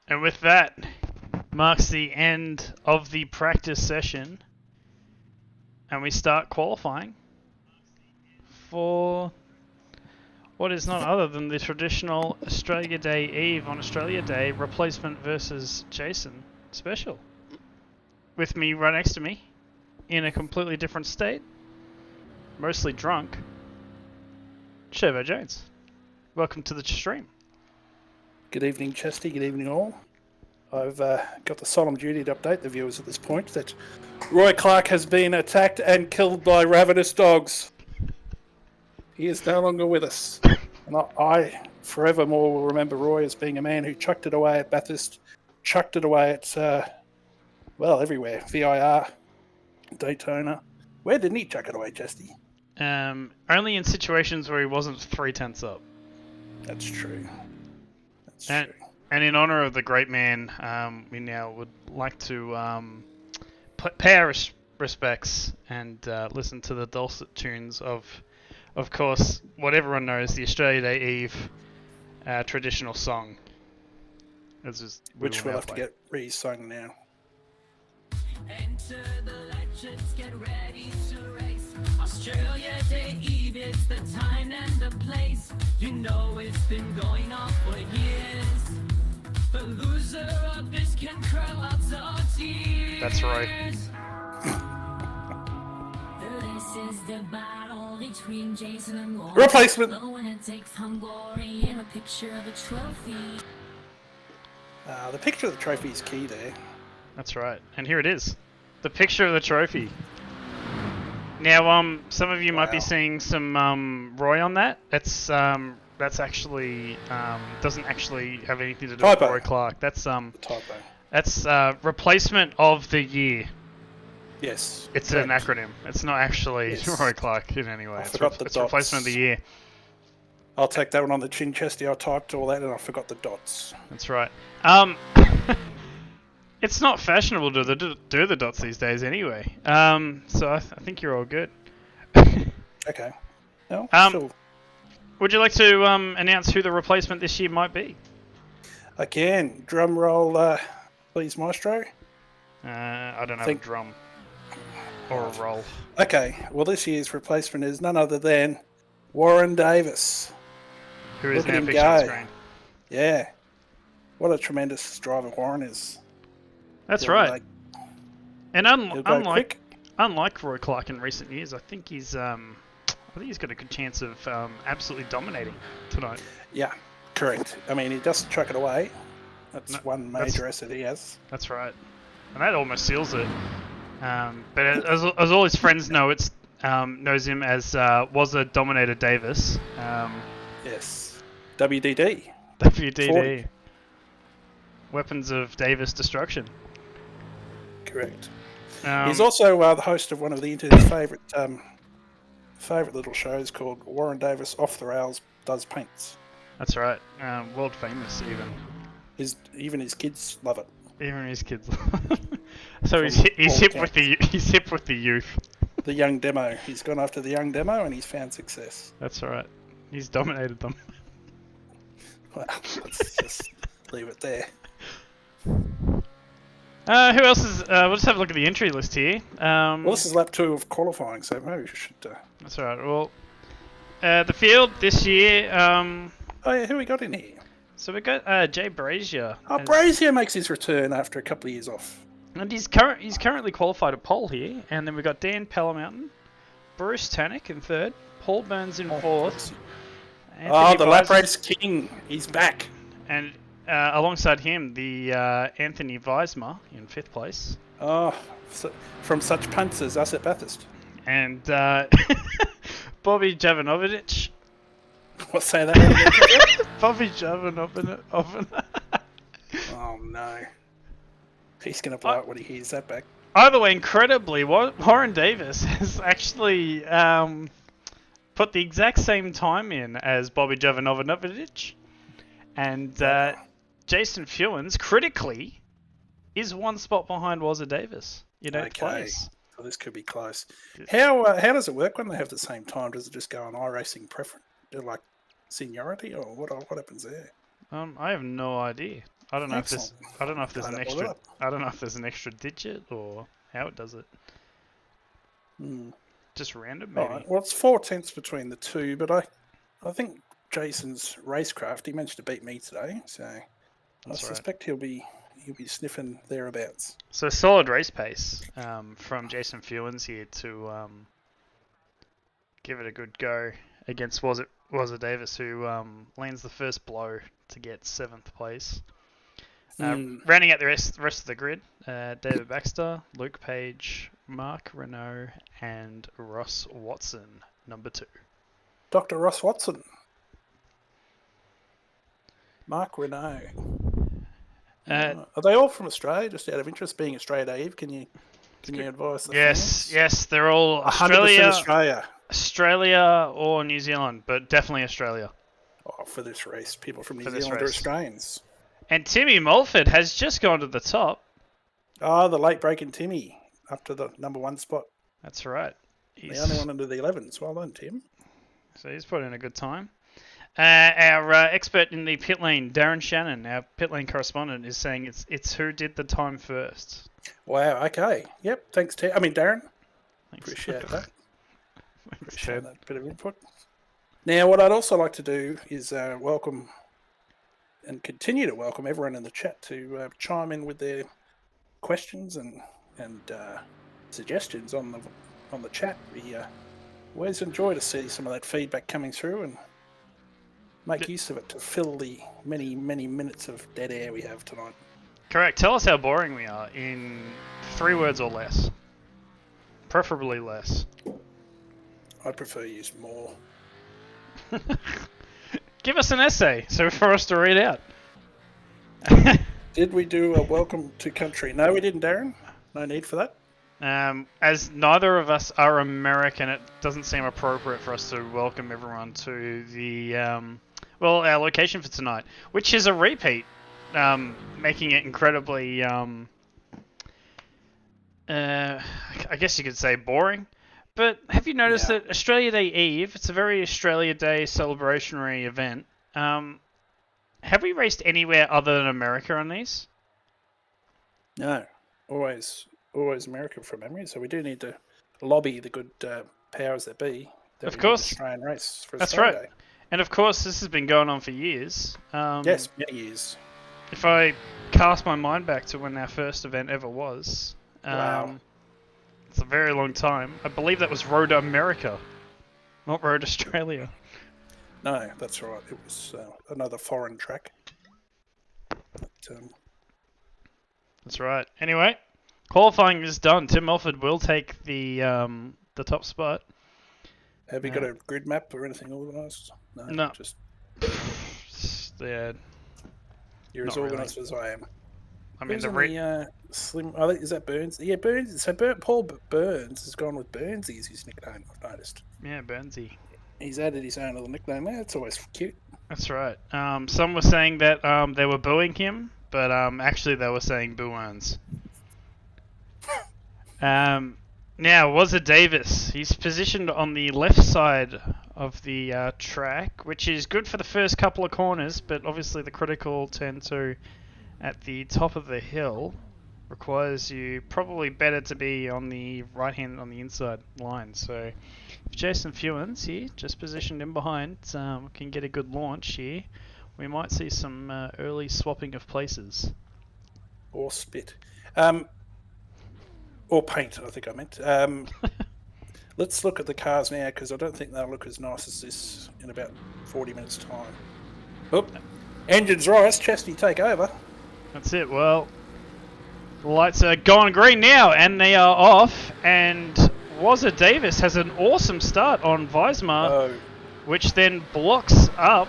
And with that, marks the end of the practice session. And we start qualifying for what is none other than the traditional Australia Day Eve on Australia Day replacement versus Jason special. With me right next to me, in a completely different state, mostly drunk, TADERVJS. Welcome to the stream. Good evening, Chesty. Good evening, all. I've got the solemn duty to update the viewers at this point that Roy Clark has been attacked and killed by ravenous dogs. He is no longer with us. And I forevermore will remember Roy as being a man who chucked it away at Bathurst, chucked it away at, well, everywhere. VIR, Daytona. Where didn't he chuck it away, Chesty? Only in situations where he wasn't 3/10 up. That's true. And in honor of the great man, we now would like to pay our respects and listen to the dulcet tunes of course, what everyone knows, the Australia Day Eve traditional song. Which we'll have to get re-sung now. Enter the legends, get ready to race. Australia Day Eve, it's the time and the place. You know it's been going on for years. The loser of this can curl out our tears. That's right. This is the battle between Jason and Lauren. Replacement. The winner takes home glory and a picture of a trophy. The picture of the trophy is key there. That's right. And here it is. The picture of the trophy. Now, some of you might be seeing some Roy on that. That's actually doesn't actually have anything to do with Roy Clark. That's typo. That's replacement of the year. Yes. It's correct. An acronym. It's not actually Roy Clark in any way. I forgot the dots. Replacement of the year. I'll take that one on the chin, Chesty. I typed all that and I forgot the dots. That's right. It's not fashionable to do the dots these days anyway. So I think you're all good. Okay. No, sure. Would you like to announce who the replacement this year might be? I can. Drum roll, please, Maestro. I don't have a drum or a roll. Okay. Well, this year's replacement is none other than Warren Davis. Who is now picture on the screen. Yeah. What a tremendous driver Warren is. That's right. And unlike Roy Clark in recent years, I think he's got a good chance of absolutely dominating tonight. Yeah, correct. I mean, he doesn't chuck it away. That's one major asset he has. That's right. And that almost seals it. But as all his friends know, knows him as was a Dominator Davis. Yes. WDD. WDD. 40. Weapons of Davis Destruction. Correct. He's also the host of one of the internet's favourite little shows called Warren Davis Off the Rails Does Paints. That's right. World famous even. Even his kids love it. Even his kids. So he's hip with the youth. The young demo. He's gone after the young demo and he's found success. That's right. He's dominated them. Well, let's just leave it there. Who else is... we'll just have a look at the entry list here. Well, this is lap 2 of qualifying, so maybe we should... That's alright. Well, the field this year... Oh yeah, who we got in here? So we got Jay Brazier. Oh, Brazier makes his return after a couple of years off. And he's currently qualified at pole here. And then we got Dan Pellamountain, Bruce Tannick in third, Paul Burns in fourth. The lap race king. He's back. And... alongside him, the Anthony Weismer in 5th place. Oh, from such punts as us at Bathurst. And Bobby Jovanovic. What, say that again? Bobby Jovanovic. Oh no. He's going to blow it when he hears that back. Either way, incredibly, Warren Davis has actually put the exact same time in as Bobby Jovanovic. And Jason Fewens, critically, is one spot behind Wazza Davis in 8th place. So this could be close. How does it work when they have the same time? Does it just go on iRacing preference, like seniority, or what happens there? I have no idea. I don't know if Excellent. I don't know if there's an Can't extra. bother. I don't know if there's an extra digit or how it does it. Hmm. Just random, All maybe. right. Well, it's 4/10 between the two, but I think Jason's racecraft. He managed to beat me today, so I That's right. suspect he'll be sniffing thereabouts. So solid race pace from Jason Fewens here to give it a good go against was it Davis, who lands the first blow to get 7th place. Rounding out the rest of the grid, David Baxter, Luke Page, Mark Renault, and Ross Watson, number 2. Dr. Ross Watson. Mark Renault. Are they all from Australia? Just out of interest, being Australia Day Eve, can you advise the fans? Yes, they're all 100% Australia. Australia or New Zealand, but definitely Australia. Oh, for this race, people from New For this Zealand are race. Australians. And Timmy Mulford has just gone to the top. Oh, the late breaking Timmy up to the number 1 spot. That's right. The only one into the 11s. Well done, Tim. So he's put in a good time. Our expert in the pit lane, Darren Shannon, our pit lane correspondent, is saying it's who did the time first. Wow. Okay. Yep. Thanks, Tim. Darren. Thanks. Appreciate that. Thanks, Appreciate Ted. that bit of input. Now, what I'd also like to do is welcome and continue to welcome everyone in the chat to chime in with their questions and suggestions on the chat. We always enjoy to see some of that feedback coming through and make use of it to fill the many, many minutes of dead air we have tonight. Correct. Tell us how boring we are in 3 words or less. Preferably less. I'd prefer use more. Give us an essay for us to read out. Did we do a welcome to country? No, we didn't, Darren. No need for that. As neither of us are American, it doesn't seem appropriate for us to welcome everyone to the our location for tonight, which is a repeat, making it incredibly I guess you could say boring. But have you noticed that Australia Day Eve, it's a very Australia Day celebrationary event. Have we raced anywhere other than America on these? No. Always American from memory, so we do need to lobby the good powers that be. That Of course. Australian race for That's Australia right. Day. And of course, this has been going on for years. Yes, many years. If I cast my mind back to when our first event ever was, Wow. it's a very long time. I believe that was Road America, not Road Australia. No, that's right. It was another foreign track. But, That's right. Anyway, qualifying is done. Tim Mulford will take the top spot. have you got a grid map or anything organised? No. Just Yeah. you're Not as really. organised as I am. I mean, Who's the on slim. I think is that Burns? Yeah, Burns. So Paul Burns has gone with Burnsy as his nickname. I've noticed. yeah, Burnsy. He's added his own little nickname there. It's always cute. That's right. Some were saying that they were booing him, but actually they were saying boo earns. Now, was it Davis? He's positioned on the left side of the track, which is good for the first couple of corners, but obviously the critical turn 2 at the top of the hill requires you probably better to be on the right hand on the inside line. So if Jason Fewens here, just positioned in behind, can get a good launch here, we might see some early swapping of places. Or spit. Or paint, I think I meant. Let's look at the cars now, because I don't think they'll look as nice as this in about 40 minutes' time. Oop. Engines rise, Chesty take over. That's it. Well, the lights are gone green now, and they are off. And Wazza Davis has an awesome start on Weismar, which then blocks up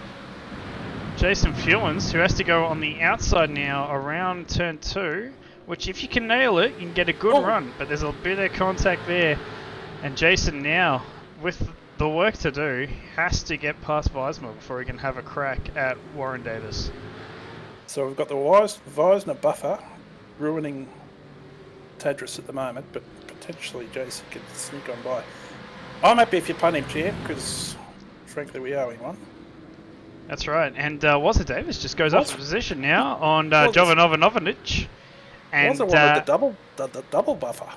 Jason Fewens, who has to go on the outside now around turn 2. Which, if you can nail it, you can get a good run. But there's a bit of contact there. And Jason now, with the work to do, has to get past Weismar before he can have a crack at Warren Davis. So we've got the Weisner buffer ruining Tadris at the moment, but potentially Jason could sneak on by. I'm happy if you punt him, Chair, because frankly we owe him one. That's right. And Wazza Davis just goes off the position now on Wazza's- Jovanovic. And Wazza wanted the double buffer.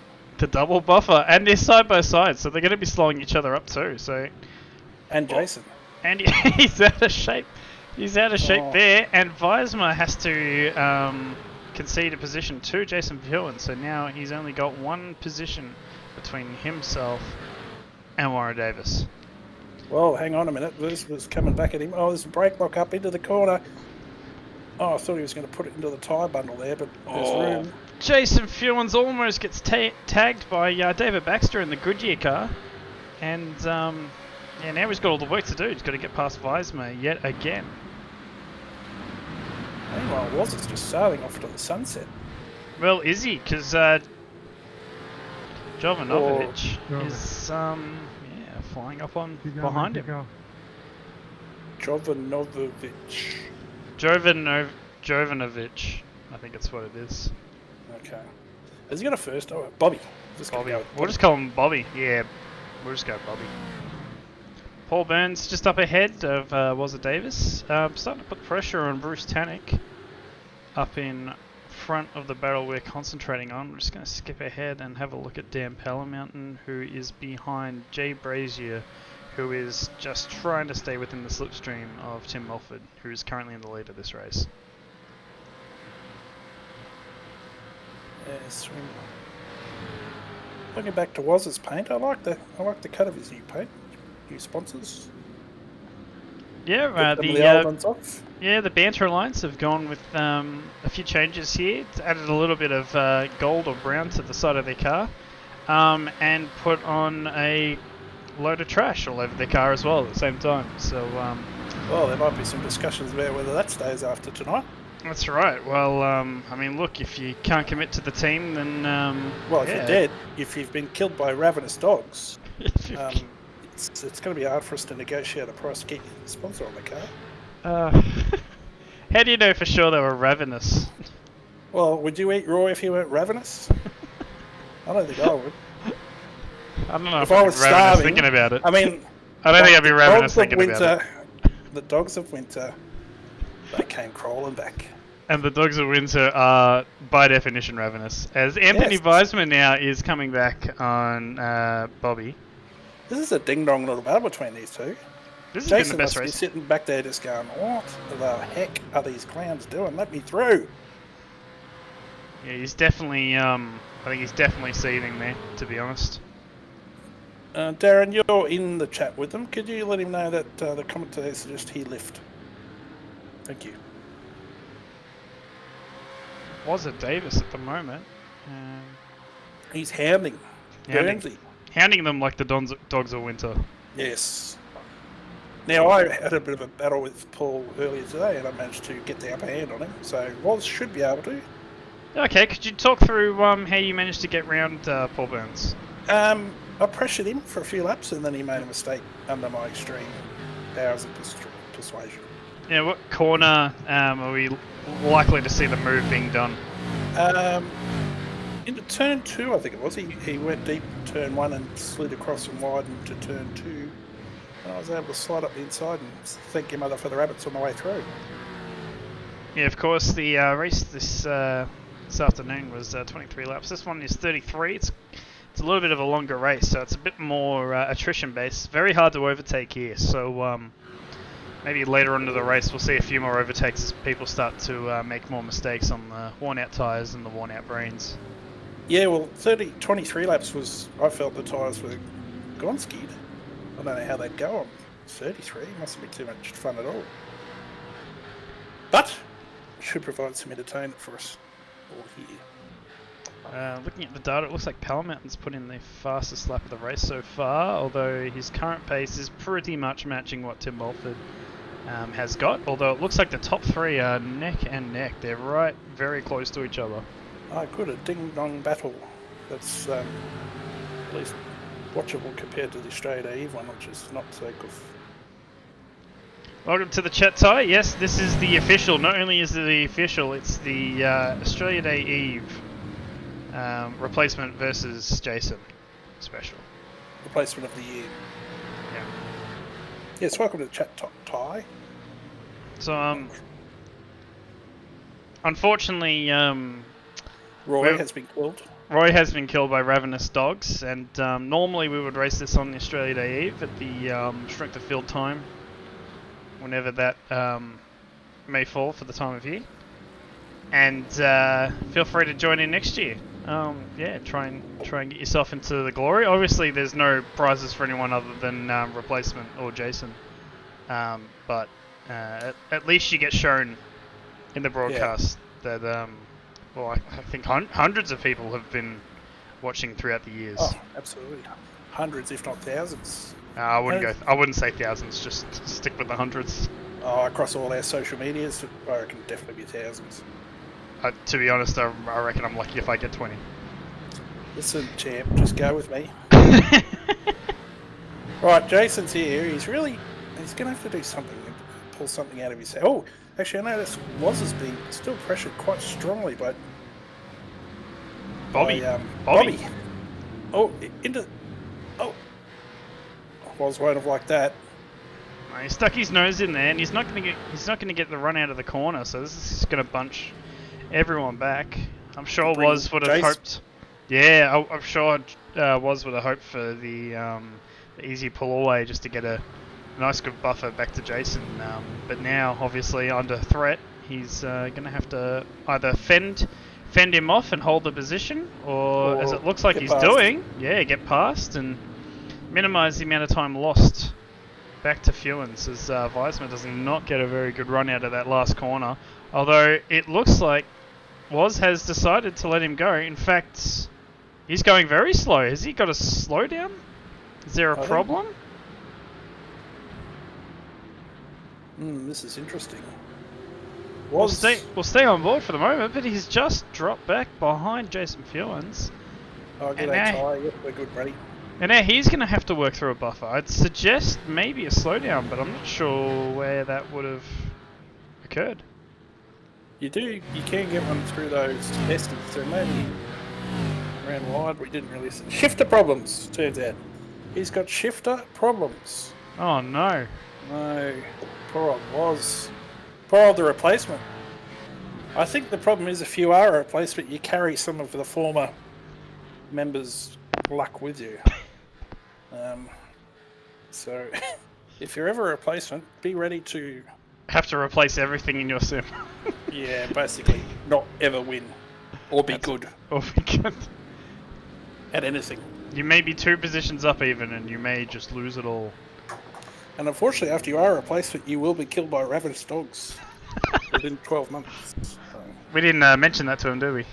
the double buffer. And they're side by side, so they're going to be slowing each other up too. So. And Jason. And he's out of shape. He's out of shape there. And Weismer has to concede a position to Jason Verhoeven. So now he's only got one position between himself and Warren Davis. Well, hang on a minute. This was coming back at him. Oh, there's a brake lock up into the corner. Oh, I thought he was going to put it into the tyre bundle there, but there's room. Jason Verhoeven almost gets tagged by David Baxter in the Goodyear car. And yeah, now he's got all the work to do. He's got to get past Weismer yet again. Meanwhile, Wazza's just sailing off to the sunset. Well, is he? Because Jovanovic is flying up on behind him. Jovanovic. Jovanovic, I think that's what it is. Okay. Has he got a first? Oh, Bobby. Bobby. We'll just call him Bobby. Yeah, we'll just go Bobby. Paul Burns just up ahead of Wazza Davis. Starting to put pressure on Bruce Tannick up in front of the barrel we're concentrating on. We're just going to skip ahead and have a look at Dan Palamountain, who is behind Jay Brazier, who is just trying to stay within the slipstream of Tim Mulford, who is currently in the lead of this race. Yes. Looking back to Wazza's paint, I like the cut of his new paint. New sponsors. Yeah, the old ones off. Yeah, the Banter Alliance have gone with a few changes here. It's added a little bit of gold or brown to the side of their car, and put on a load of trash all over their car as well at the same time. So, well, there might be some discussions about whether that stays after tonight. That's right. Well, I mean, look, if you can't commit to the team, then well, if you're dead, if you've been killed by ravenous dogs, it's going to be hard for us to negotiate a price to get you a sponsor on the car. How do you know for sure they were ravenous? Well, would you eat raw if you weren't ravenous? I don't think I would. I don't know if I was starving, thinking about it. I mean, I don't think I'd be ravenous thinking about it. The dogs of winter, they came crawling back. And the dogs of winter are, by definition, ravenous. As Anthony Weisman now is coming back on Bobby. This is a ding-dong little battle between these two. This has Jason been the best must race. be sitting back there just going, what the heck are these clowns doing? Let me through. Yeah, he's definitely, I think he's definitely seething there, to be honest. Darren, you're in the chat with them. Could you let him know that the commentator suggests he lift? Thank you. Wazza Davis at the moment. He's hounding them like the dogs of winter. Yes. Now, I had a bit of a battle with Paul earlier today, and I managed to get the upper hand on him, so Woz should be able to. Okay, could you talk through how you managed to get round Paul Burns? I pressured him for a few laps, and then he made a mistake under my extreme powers of persuasion. Yeah, what corner are we likely to see the move being done? Into turn 2, I think it was. He went deep in turn 1 and slid across and wide into turn 2. And I was able to slide up the inside and thank your mother for the rabbits on the way through. Yeah, of course, the race this afternoon was 23 laps. This one is 33. It's a little bit of a longer race, so it's a bit more attrition-based. Very hard to overtake here, so maybe later on in the race we'll see a few more overtakes as people start to make more mistakes on the worn-out tyres and the worn-out brains. Yeah, well, 23 laps was, I felt the tyres were gone-skied. I don't know how they'd go on 33. Mustn't be too much fun at all. But should provide some entertainment for us all here. Looking at the data, it looks like Palamountain's put in the fastest lap of the race so far, although his current pace is pretty much matching what Tim Mulford has got, although it looks like the top three are neck and neck. They're right very close to each other. Oh, good, a ding-dong battle. That's at least watchable compared to the Australia Day Eve one, which is not so good. Welcome to the chat, Ty. Yes, this is the official. Not only is it the official, it's the Australia Day Eve replacement versus Jason special. Replacement of the year. Yeah. Yes, welcome to the chat, Ty. So unfortunately, Roy has been killed. Roy has been killed by ravenous dogs, and normally we would race this on the Australia Day Eve at the strength of field time, whenever that may fall for the time of year. And feel free to join in next year. Yeah, try and get yourself into the glory. Obviously, there's no prizes for anyone other than replacement or Jason, but at least you get shown in the broadcast that. Well, I think hundreds of people have been watching throughout the years. Oh, absolutely, hundreds, if not thousands. I wouldn't say thousands. Just stick with the hundreds. Oh, across all our social medias, I reckon definitely be thousands. To be honest, I reckon I'm lucky if I get 20. Listen, champ, just go with me. Right, Jason's here. He's going to have to do something, pull something out of his head. Oh, actually, I noticed Woz has been still pressured quite strongly by Bobby. Oh, Woz won't have liked that. He stuck his nose in there, and he's not going to get the run out of the corner. So this is going to bunch everyone back. I'm sure Woz would have hoped. Yeah, I'm sure Woz would have hoped for the easy pull away just to get a nice good buffer back to Jason. But now, obviously, under threat, he's going to have to either fend him off and hold the position, or as it looks like he's doing, get past and minimise the amount of time lost back to Fewens, as Weisman does not get a very good run out of that last corner. Although it looks like Woz has decided to let him go. In fact, he's going very slow. Has he got a slowdown? Is there a problem? This is interesting. We'll stay on board for the moment, but he's just dropped back behind Jason Fewens. Oh, good tie. Yep, we're good, buddy. And now he's going to have to work through a buffer. I'd suggest maybe a slowdown, but I'm not sure where that would have occurred. You can get one through those testers, so maybe ran wide. We didn't really see. Shifter problems, turns out. He's got shifter problems. Oh no. No. Poor old Woz. Poor old the replacement. I think the problem is if you are a replacement, you carry some of the former members' luck with you. So, if you're ever a replacement, be ready to... Have to replace everything in your sim. Yeah, basically, not ever win. Or be good. Or be good. At anything. You may be 2 positions up even, and you may just lose it all. And unfortunately, after you are a replacement, you will be killed by ravenous dogs within 12 months. So. We didn't mention that to him, did we?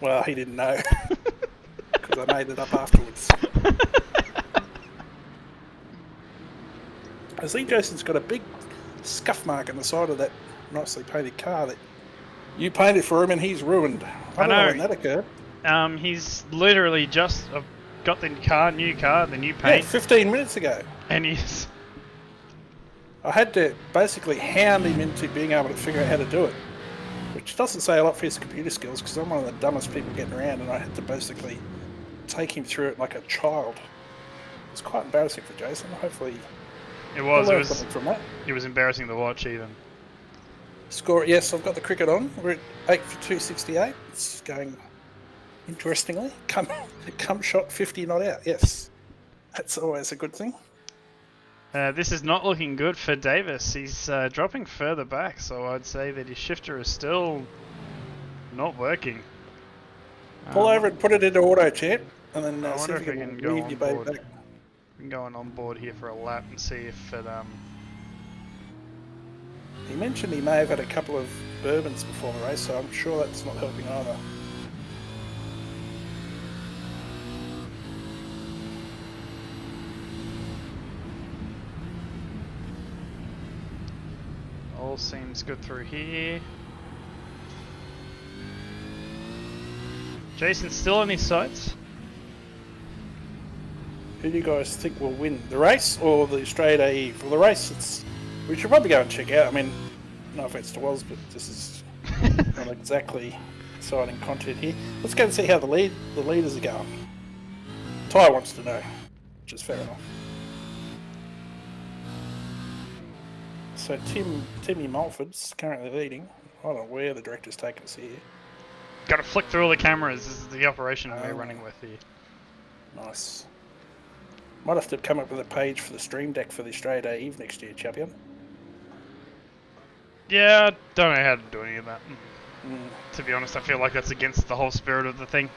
Well, he didn't know. Because I made it up afterwards. I see Jason's got a big scuff mark on the side of that nicely painted car that you painted for him and he's ruined. I don't know when that occurred. He's literally just got the new car, the new paint. Yeah, 15 minutes ago. And he's... I had to basically hound him into being able to figure out how to do it. Which doesn't say a lot for his computer skills, because I'm one of the dumbest people getting around, and I had to basically take him through it like a child. It's quite embarrassing for Jason. Hopefully it was something from that. It was embarrassing to watch even. Score, yes, I've got the cricket on. We're at 8 for 268. It's going interestingly. Come shot 50 not out, yes. That's always a good thing. This is not looking good for Davis. He's dropping further back, so I'd say that his shifter is still not working. Pull over and put it into auto, champ, and then I see wonder if you we can go leave on your baby board. back. We can go on board here for a lap and see if it... He mentioned he may have had a couple of bourbons before the race, so I'm sure that's not helping either. All seems good through here. Jason's still on his sights. Who do you guys think will win, the race or the Australia Day Eve? Well, the race, we should probably go and check out. I mean, no offense to Woz, but this is not exactly exciting content here. Let's go and see how the leaders are going. Ty wants to know, which is fair enough. So Timmy Mulford's currently leading. I don't know where the director's taken us here. Got to flick through all the cameras. This is the operation we're running with here. Nice. Might have to come up with a page for the stream deck for the Australia Day Eve next year, champion. Yeah, don't know how to do any of that. To be honest, I feel like that's against the whole spirit of the thing.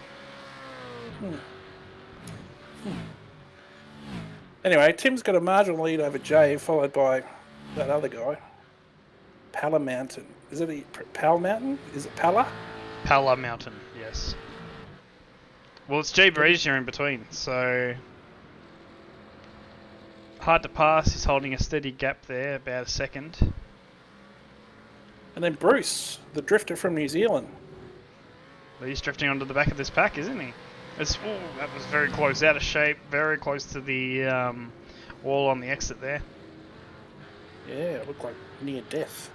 Anyway, Tim's got a marginal lead over Jay, followed by that other guy. Pala Mountain. Is it Pal Mountain? Is it Pala? Pala Mountain, yes. Well, it's Jay Brazier in between, so... Hard to pass, he's holding a steady gap there, about a second. And then Bruce, the drifter from New Zealand. He's drifting onto the back of this pack, isn't he? That was very close, out of shape, very close to the wall on the exit there. Yeah, it looked like near death.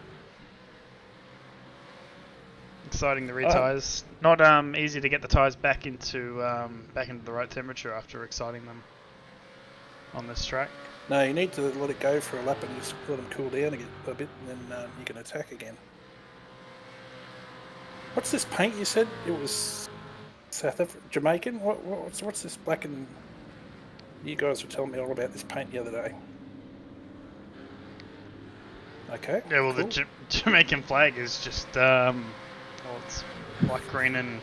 Exciting the retyres. Not easy to get the tyres back into the right temperature after exciting them on this track. No, you need to let it go for a lap and just let them cool down a bit, and then you can attack again. What's this paint you said? It was South African, Jamaican? What's this black and... You guys were telling me all about this paint the other day. Okay. Yeah, well, cool. the Jamaican flag is just, it's black, green, and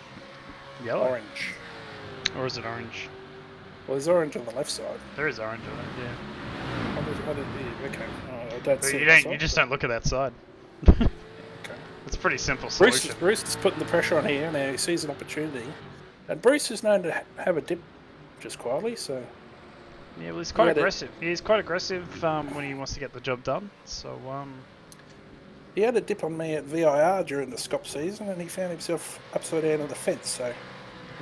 yellow. Orange. Or is it orange? Well, there's orange on the left side. There is orange on it, yeah. Okay. I don't But see you just don't look at that side. Okay. It's a pretty simple Bruce solution. is putting the pressure on here now. He sees an opportunity. And Bruce is known to have a dip just quietly, so... Yeah, well, he's quite aggressive. He's quite aggressive when he wants to get the job done, so... He had a dip on me at VIR during the Scop season, and he found himself upside down on the fence, so...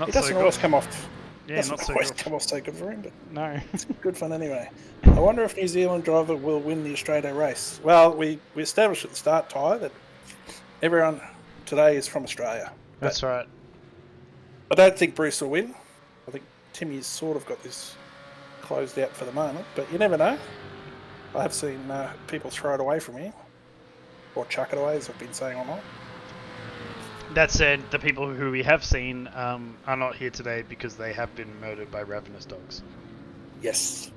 He doesn't always come off... Yeah, doesn't not so always good. come off so good for him, but No. it's good fun anyway. I wonder if New Zealand driver will win the Australia race. Well, we established at the start, Ty, that everyone today is from Australia. That's right. I don't think Bruce will win. I think Timmy's sort of got this closed out for the moment, but you never know. I have seen people throw it away from here, or chuck it away, as I've been saying online. That said, the people who we have seen are not here today because they have been murdered by ravenous dogs. Yes.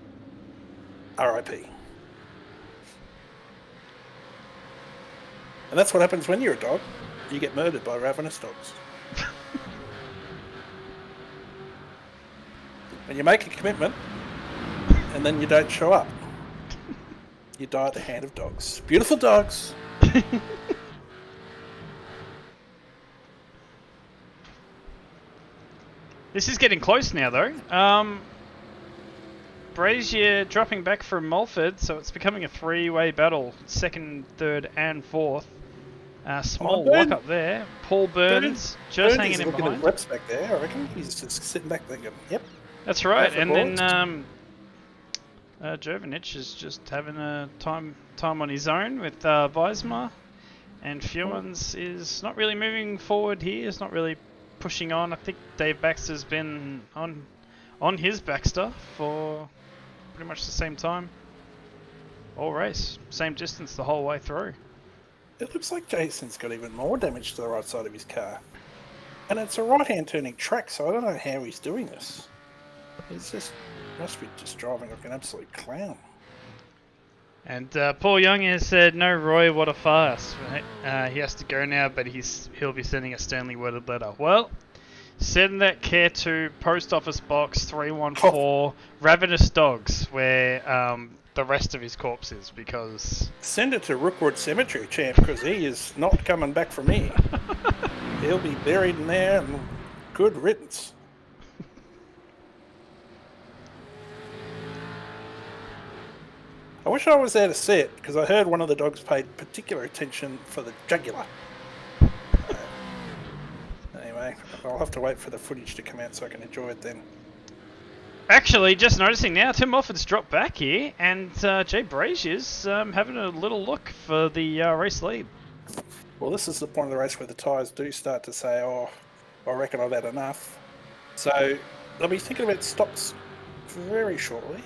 R.I.P. And that's what happens when you're a dog. You get murdered by ravenous dogs. When you make a commitment, and then you don't show up, you die at the hand of dogs. Beautiful dogs. This is getting close now, though. Brazier dropping back from Mulford, so it's becoming a three-way battle. Second, third, and fourth. Small walk up there. Paul Burns just hanging in behind. Looking at reps back there, I reckon. He's just sitting back thinking, yep. That's right, and then Jovanich is just having a time on his own with Weismar, and Fewens is not really moving forward here. He's not really pushing on. I think Dave Baxter's been on his Baxter for pretty much the same time all race, same distance the whole way through. It looks like Jason's got even more damage to the right side of his car, and it's a right-hand turning track, so I don't know how he's doing this. He's just must be just driving like an absolute clown. And Paul Young has said, "No, Roy, what a farce." He has to go now, but he'll be sending a sternly worded letter. Well, send that care to Post Office Box 314, Ravenous Dogs, where the rest of his corpse is, because... Send it to Rookwood Cemetery, champ, because he is not coming back from here. He'll be buried in there, and good riddance. I wish I was there to see it, because I heard one of the dogs paid particular attention for the jugular. Anyway, I'll have to wait for the footage to come out so I can enjoy it then. Actually, just noticing now, Tim Mofford's dropped back here, and Jay Brazier's having a little look for the race lead. Well, this is the point of the race where the tyres do start to say, oh, I reckon I've had enough. So they'll be thinking about stops very shortly.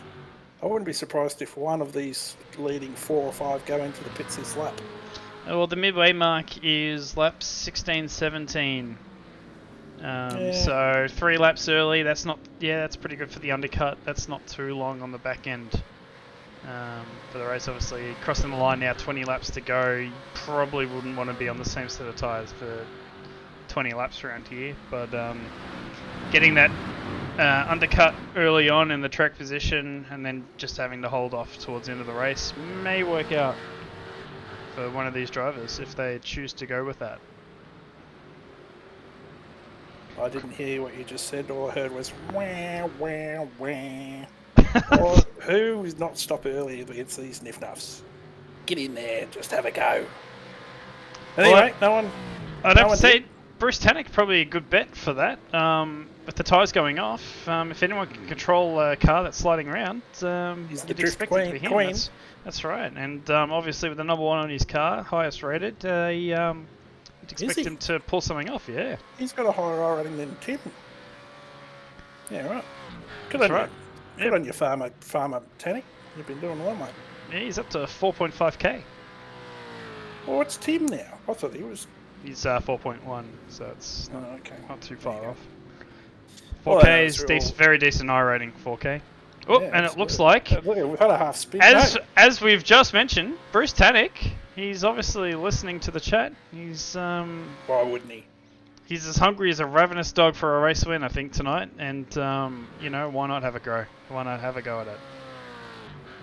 I wouldn't be surprised if one of these leading 4 or 5 go into the pits this lap. Well, the midway mark is laps 16, 17. So 3 laps early. That's not. Yeah, that's pretty good for the undercut. That's not too long on the back end. For the race, obviously crossing the line now, 20 laps to go. You probably wouldn't want to be on the same set of tyres for 20 laps around here, but getting that undercut early on in the track position and then just having to hold off towards the end of the race may work out for one of these drivers if they choose to go with that. I didn't hear what you just said. All I heard was wah, wah, wah. Or, who is not stop early against these niff-nuffs? Get in there, just have a go. Anyway, no one... I'd have to say, Bruce Tannock probably a good bet for that. With the tyres going off, if anyone can control a car that's sliding around, you'd expect it to be him. That's right. And obviously with the number 1 on his car, highest rated, you'd expect him to pull something off, yeah. He's got a higher R rating than Tim. Yeah, right. Good That's on right. you. Good on you, Farmer Tannock. You've been doing well, mate. Yeah, he's up to 4.5k. Well, what's Tim now? I thought he was... He's 4.1, so it's okay. not too far off. Well, 4k is very decent I rating, 4k. Oh, Yeah, and it looks like, Look, we've had a half spin. as we've just mentioned, Bruce Tannock, he's obviously listening to the chat. He's Why wouldn't he? he's as hungry as a ravenous dog for a race win, I think, tonight. And you know, why not have a go? Why not have a go at it?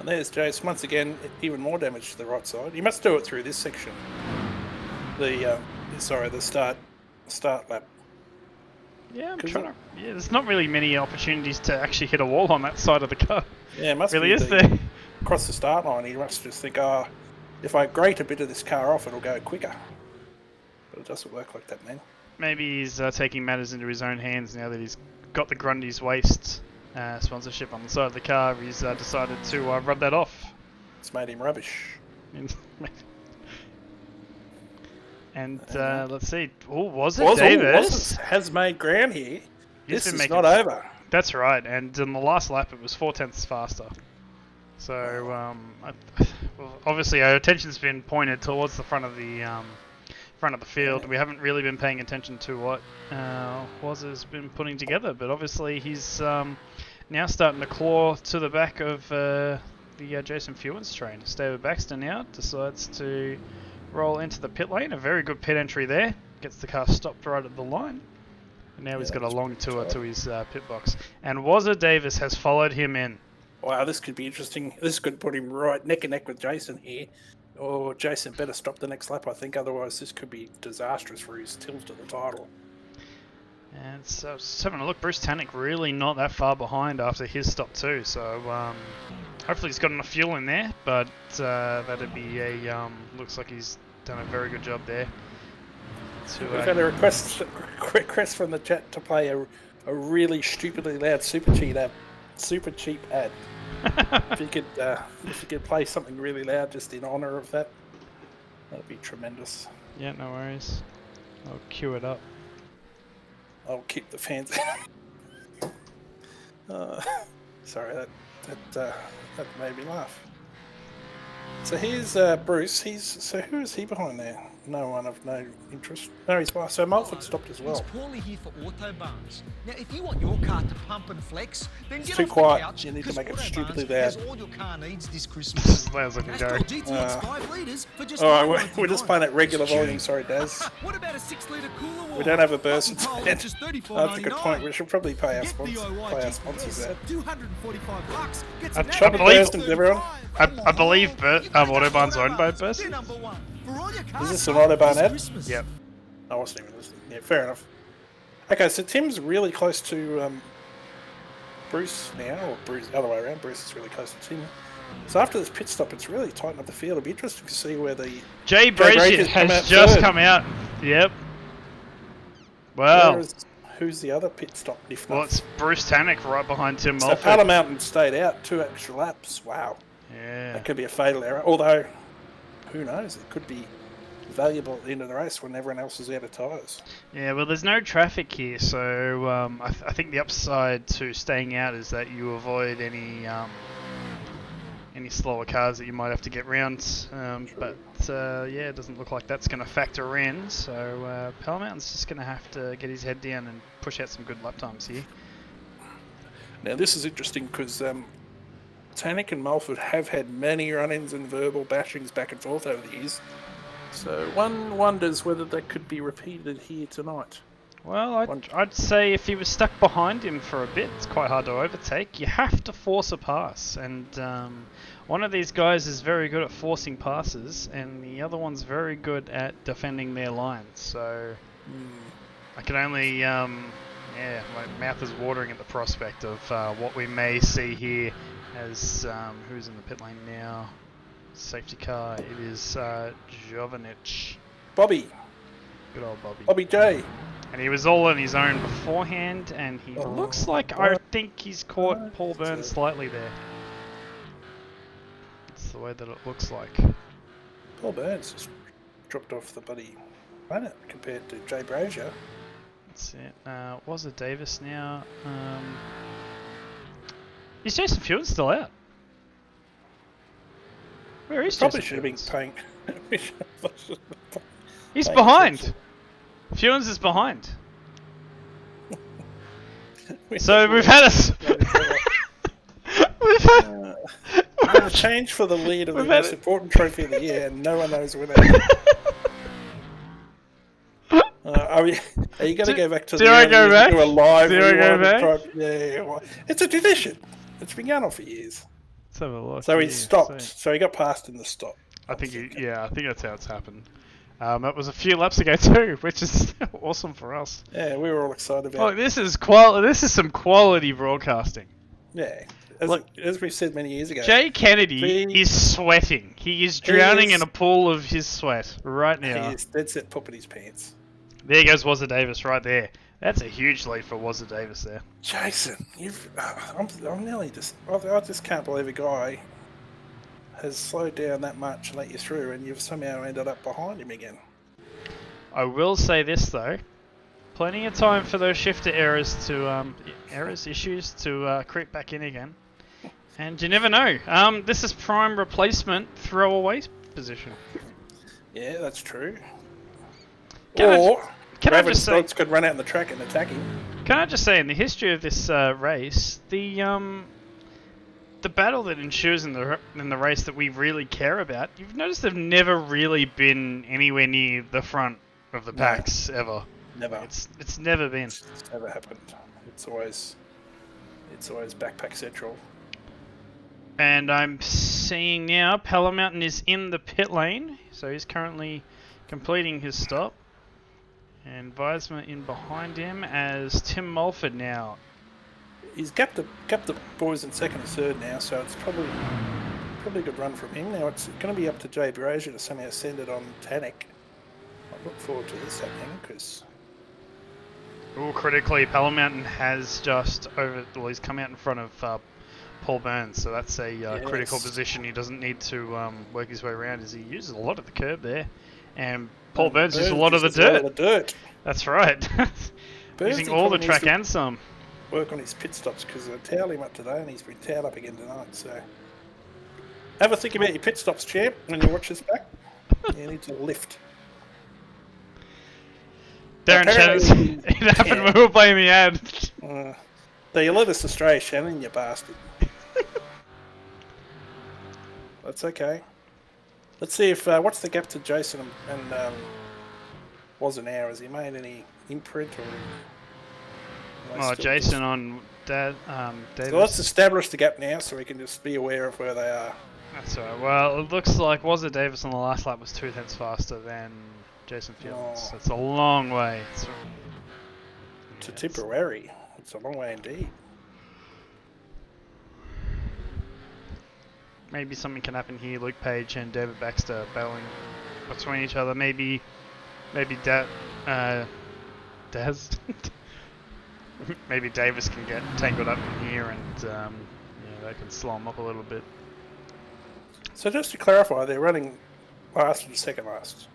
And there's Jace once again, even more damage to the right side. He must do it through this section. The start lap. Yeah, I'm trying to. Yeah, there's not really many opportunities to actually hit a wall on that side of the car. Yeah, it must really be is there. Across the start line, he must just think, if I grate a bit of this car off, it'll go quicker. But it doesn't work like that, man. Maybe he's taking matters into his own hands now that he's got the Grundy's Waste sponsorship on the side of the car. He's decided to rub that off. It's made him rubbish. And let's see. Oh, was it Davis? Has made ground here. This is making not over. That's right. And in the last lap, it was 0.4 faster. So well, obviously our attention's been pointed towards the front of the field. We haven't really been paying attention to what Woz has been putting together, but obviously he's now starting to claw to the back of the Jason Fewens train. David Baxter now decides to roll into the pit lane. A very good pit entry there. Gets the car stopped right at the line. And now he's got a long tour to his pit box. And Wazza Davis has followed him in. Wow, this could be interesting. This could put him right neck and neck with Jason here. Or Jason better stop the next lap, I think. Otherwise, this could be disastrous for his tilt to the title. And so, just having a look, Bruce Tannock really not that far behind after his stop too. So hopefully he's got enough fuel in there. But that'd be a looks like he's done a very good job there. We've had a request from the chat to play a really stupidly loud super cheap ad. If you could play something really loud just in honour of that, that'd be tremendous. Yeah, no worries. I'll cue it up. I'll keep the fans. Sorry, that made me laugh. So here's Bruce. Who is he behind there? No one of no interest. No, he's so Mulford stopped as well. It's Paulie here for Autobarns. Now, if you want your car to pump and flex, then It's get too off quiet. the couch. You need to 'cause make it Autobarns stupidly has loud. all your car needs this Christmas. As loud as I can go. Aston GTX 5 litres for just Alright, we're just playing at regular volume. Sorry, Daz. What about a 6-litre cooler wall? We don't have a Burson. That's just That's a good point. We should probably pay our sponsors that. $245. Gets I an Shop at believe- Burson, everyone. I believe Autobahn's owned by Burson. Is this an Autobahn ad? Yep. I wasn't even listening. Yeah, fair enough. Okay, so Tim's really close to Bruce now, or Bruce, the other way around. Bruce is really close to Tim. So after this pit stop, it's really tightened up the field. It'll be interesting to see where the Jay Brazier has just come out. Yep. Well, who's the other pit stop? If well, not, it's Bruce Tannock right behind Tim so Mulford. Powder Mountain stayed out 2 extra laps. Wow, Yeah. that could be a fatal error. Although, who knows? It could be valuable at the end of the race when everyone else is out of tyres. Yeah, well, there's no traffic here, so I think the upside to staying out is that you avoid any any slower cars that you might have to get round. But yeah, it doesn't look like that's going to factor in. So Pell Mountain's just going to have to get his head down and push out some good lap times here. Now this is interesting because Tannick and Mulford have had many run-ins and verbal bashings back and forth over the years. So one wonders whether that could be repeated here tonight. Well, I'd say if he was stuck behind him for a bit, it's quite hard to overtake. You have to force a pass, and one of these guys is very good at forcing passes, and the other one's very good at defending their lines. So I can only, yeah, my mouth is watering at the prospect of what we may see here as who's in the pit lane now. Safety car. It is Jovanic. Bobby. Good old Bobby. Bobby J. And he was all on his own beforehand, and he looks like, I think he's caught Paul Burns slightly there. That's the way that it looks like. Paul Burns just dropped off the bloody planet compared to Jay Brazier. That's it. Was it Davis now? Is Jason Fields still out? Where is Probably Jason should have been Fields? paying. He's behind. Fields is behind. So we've had a change for the lead of the most important trophy of the year, and no one knows when it is. Are you going to go back to do I go back? Do a live? Do I go back? Yeah, it's a tradition. It's been going on for years. Let's have a look. So he stopped. So he got past in the stop. I think I think that's how it's happened. That was a few laps ago too, which is awesome for us. Yeah, we were all excited about. Look, this is some quality broadcasting. Yeah, as we said many years ago. Jay Kennedy is sweating. He is drowning in a pool of his sweat right now. He is dead set pooping his pants. There goes Wazza Davis right there. That's a huge lead for Wazza Davis there. Jason, I'm nearly just. I just can't believe a guy has slowed down that much and let you through, and you've somehow ended up behind him again. I will say this though, plenty of time for those shifter errors to issues to creep back in again, and you never know. This is prime replacement throwaway position. Yeah, that's true. Can I just say, could run out on the track and attack him. Can I just say, in the history of this race, the battle that ensues in the race that we really care about, you've noticed they've never really been anywhere near the front of the packs ever. Never. It's never been. It's never happened. It's always backpack central. And I'm seeing now Pella Mountain is in the pit lane, so he's currently completing his stop. And Weisman in behind him as Tim Mulford now. He's gapped the boys in second and third now, so it's probably a good run from him. Now it's going to be up to Jay Brazier to somehow send it on Tannick. I look forward to this happening because. Critically, Pella Mountain has he's come out in front of Paul Burns, so that's a critical position. He doesn't need to work his way around as he uses a lot of the curb there. And Paul Burns uses a lot of the dirt. That's right. Using all the track and some. Work on his pit stops because I towed him up today and he's been towed up again tonight. So have a think about your pit stops, champ, when you watch this back. You need to lift. Darren Shannon, it happened when we were playing the ad. So you led us astray, Shannon, you bastard. That's okay. Let's see if what's the gap to Jason and was an hour? Has he made any imprint or? Jason on Davis. So let's establish the gap now, so we can just be aware of where they are. That's alright. Well, it looks like Wazza Davis on the last lap was 2 tenths faster than Jason Fields. That's a long way. To Tipperary. It's a long way indeed. Maybe something can happen here. Luke Page and David Baxter battling between each other. Maybe Daz. Maybe Davis can get tangled up in here, and they can slow him up a little bit. So just to clarify, they're running last and second last.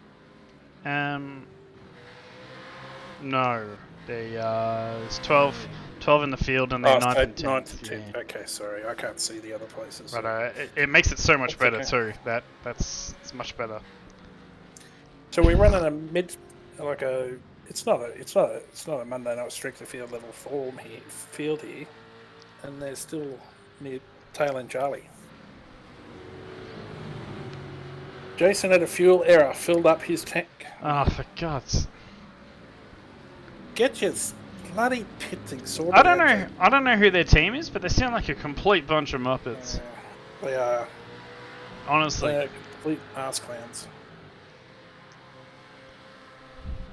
No, there's 12 12 in the field, and then 9th and 10th. 9th and 10th. Yeah. Okay, sorry, I can't see the other places. But it makes it so much better okay. too. It's much better. So we're running a mid, like a. It's not a Monday night strength of field level field here, and they're still near tail end Charlie. Jason had a fuel error, filled up his tank. Oh, for God's! Get your bloody pit thing sorted. I don't know who their team is, but they sound like a complete bunch of muppets. They are. Honestly. They are complete arse clowns.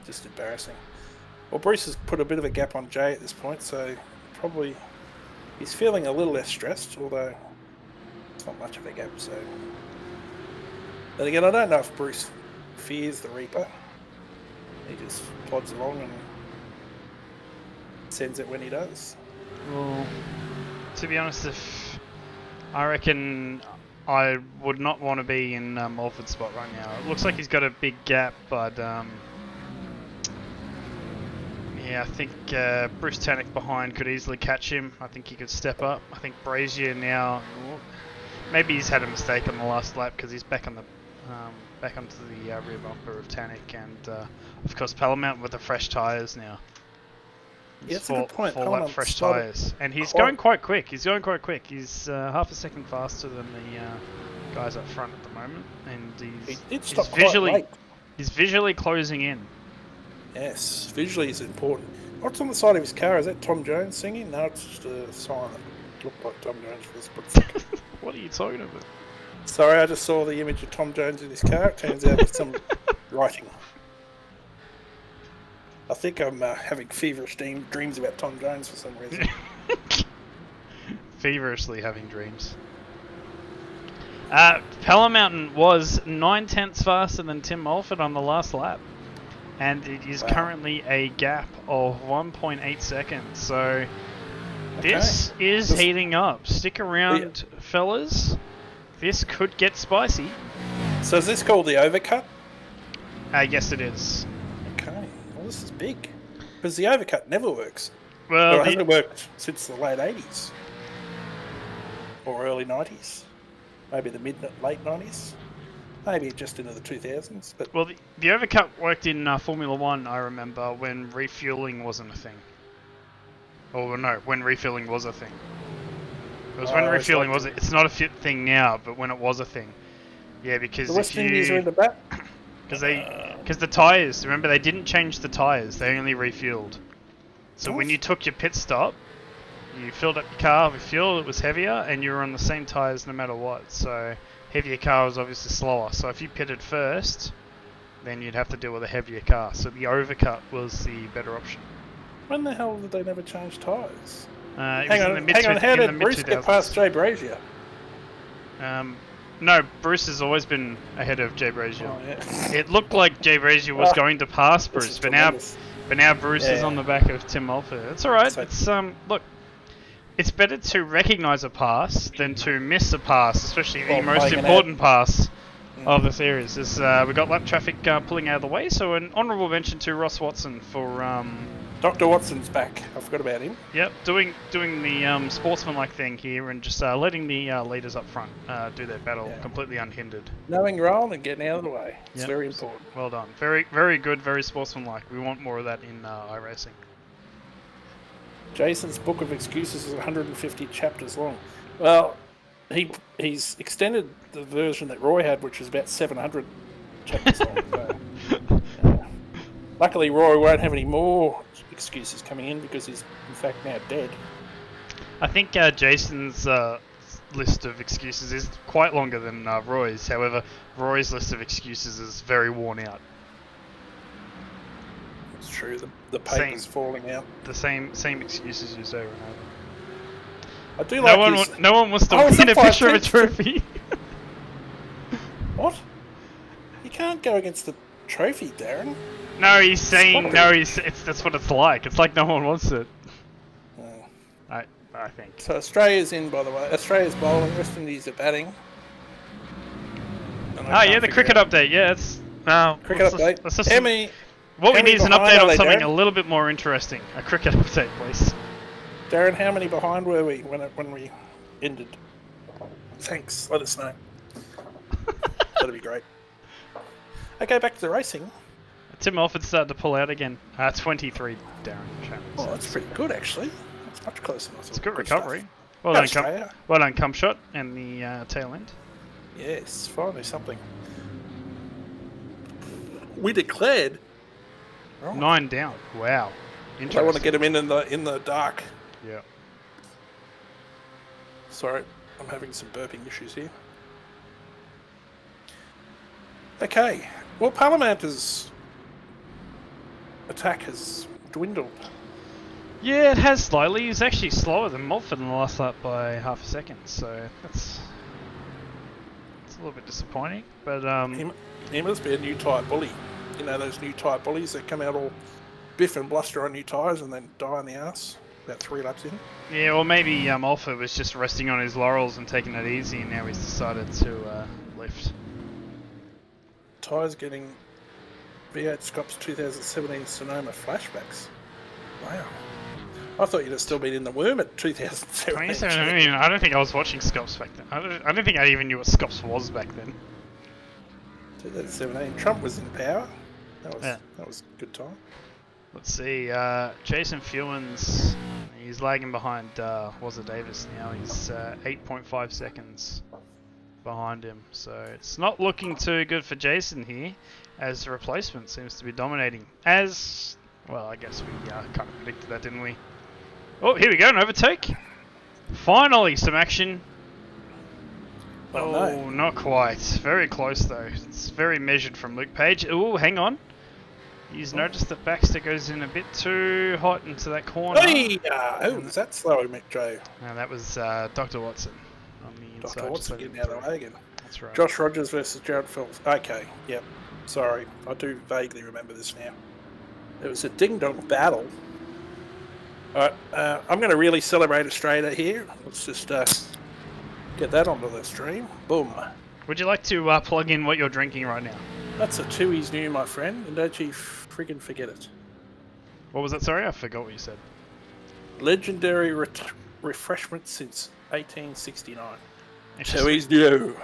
Just embarrassing. Well, Bruce has put a bit of a gap on Jay at this point, so probably he's feeling a little less stressed, although it's not much of a gap. So, then again, I don't know if Bruce fears the Reaper. He just plods along and sends it when he does. Well, to be honest, if I reckon I would not want to be in Mulford's spot right now. It looks like he's got a big gap, but yeah, I think Bruce Tannock behind could easily catch him. I think he could step up. I think Brazier now, maybe he's had a mistake on the last lap because he's back on the back onto the rear bumper of Tannock, and of course Palamount with the fresh tyres now. Yeah, that's a good point. Full lap fresh tyres, and he's going quite quick. He's half a second faster than the guys up front at the moment, and he's visually closing in. Yes, visually is important. What's on the side of his car? Is that Tom Jones singing? No, it's just a sign that looked like Tom Jones for a split second. What are you talking about? Sorry, I just saw the image of Tom Jones in his car. It turns out it's some writing. I think I'm having feverish dreams about Tom Jones for some reason. Feverishly having dreams. Palamount was 9/10 faster than Tim Mulford on the last lap. And it is currently a gap of 1.8 seconds. So this is heating up. Stick around, fellas. This could get spicy. So is this called the overcut? Yes, it is. Okay. Well, this is big. Because the overcut never works. Well, it hasn't worked since the late 80s. Or early 90s. Maybe the late 90s. Maybe just into the 2000s. But well, the overcut worked in Formula 1, I remember, when refueling wasn't a thing. Or no, when refueling was a thing. It was when refueling was. It's not a thing now, but when it was a thing. Yeah, because the West Indies are in the back. Because the tyres, remember, they didn't change the tyres. They only refueled. So when you took your pit stop, you filled up your car with fuel. It was heavier, and you were on the same tyres no matter what. So heavier car was obviously slower. So if you pitted first, then you'd have to deal with a heavier car. So the overcut was the better option. When the hell did they never change tyres? Hang on, how did Bruce get past Jay Brazier? No, Bruce has always been ahead of Jay Brazier. Oh, yeah. It looked like Jay Brazier was going to pass Bruce, but now Bruce is on the back of Tim Mulford. It's all right. It's look, it's better to recognise a pass than to miss a pass, especially the most important pass of the series. We got lap traffic pulling out of the way, so an honourable mention to Ross Watson for. Dr. Watson's back. I forgot about him. Yep, doing the sportsmanlike thing here and just letting the leaders up front do their battle completely unhindered. Knowing role and getting out of the way. It's very important. Well done. Very, very good, very sportsmanlike. We want more of that in iRacing. Jason's book of excuses is 150 chapters long. Well, he's extended the version that Roy had, which is about 700 chapters long. So, luckily, Roy won't have any more excuses coming in because he's in fact now dead. I think Jason's list of excuses is quite longer than Roy's. However, Roy's list of excuses is very worn out. It's true. The paper's falling out. The same excuses used over and over. I do like no one wants to win a picture of a trophy. What? You can't go against the trophy, Darren. No, he's saying that's what it's like. It's like no one wants it. I think. So Australia's in, by the way. Australia's bowling. West Indies are batting. The cricket update. Yeah, it's cricket update. What we need is an update on something a little bit more interesting. A cricket update, please. Darren, how many behind were we when we ended? Thanks. Let us know. That'd be great. Okay, back to the racing. Tim Alford started to pull out again. 23, Darren. Oh, that's pretty good, actually. That's much closer than I thought. It's a good Stuff. recovery. Well Go done, Australia. well done, cum shot and the tail end. Yes, finally something. We declared. Right. 9 down. Wow. Interesting. I want to get him in the dark. Yeah. Sorry, I'm having some burping issues here. Okay, well, Parliamenter's attack has dwindled. Yeah, it has slightly. He's actually slower than Mulford in the last lap by half a second, so it's a little bit disappointing. But He must be a new tyre bully. You know those new tyre bullies that come out all biff and bluster on new tyres and then die on the arse about 3 laps in? yeah, or maybe Mulford was just resting on his laurels and taking it easy, and now he's decided to lift. Tyres getting V8 Scops 2017 Sonoma flashbacks. Wow. I thought you'd have still been in the worm at 2017. I mean, I don't think I was watching Scops back then. I don't think I even knew what Scops was back then. 2017. Trump was in power. That was a good time. Let's see. Jason Fewens, he's lagging behind Wazza Davis now. He's 8.5 seconds behind him. So it's not looking too good for Jason here, as the replacement seems to be dominating. As, well, I guess we kind of predicted that, didn't we? Oh, here we go, an overtake. Finally, some action. Oh, Oh, no. not quite. Very close, though. It's very measured from Luke Page. Oh, hang on. He's noticed that Baxter goes in a bit too hot into that corner. Hey! Oh, was that slow, Mick Joe? No, that was Dr. Watson on the inside. Dr. Watson getting out of the way again. That's right. Josh Rogers versus Jared Phelps. Okay, yep. Sorry, I do vaguely remember this now. It was a ding-dong battle. Alright, I'm going to really celebrate Australia here. Let's just get that onto the stream. Boom. Would you like to plug in what you're drinking right now? That's a Tui's new, my friend, and don't you friggin' forget it. What was that? Sorry, I forgot what you said. Legendary refreshment since 1869. Actually, Tui's new.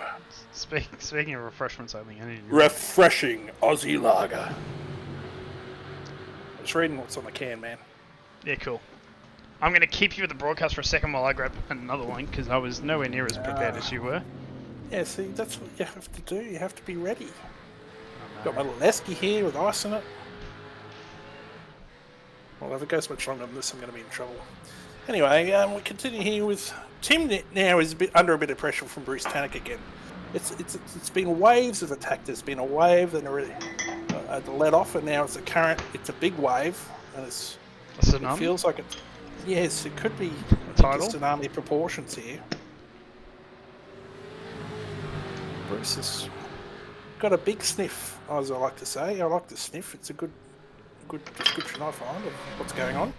Speaking of refreshments, I think I need to... Refreshing Aussie lager. Just reading what's on the can, man. Yeah, cool. I'm going to keep you at the broadcast for a second while I grab another one, because I was nowhere near as prepared as you were. Yeah, see, that's what you have to do. You have to be ready. Got my little esky here with ice in it. Well, if it goes much longer than this, I'm going to be in trouble. Anyway, we continue here with Tim. Now is under a bit of pressure from Bruce Tannock again. It's been waves of attack. There's been a wave, then a let off, and now it's a current. It's a big wave, and it feels like it. Yes, it could be Tidal? tsunami proportions here. Bruce has got a big sniff, as I like to say. I like to sniff. It's a good description, I find, of what's going on.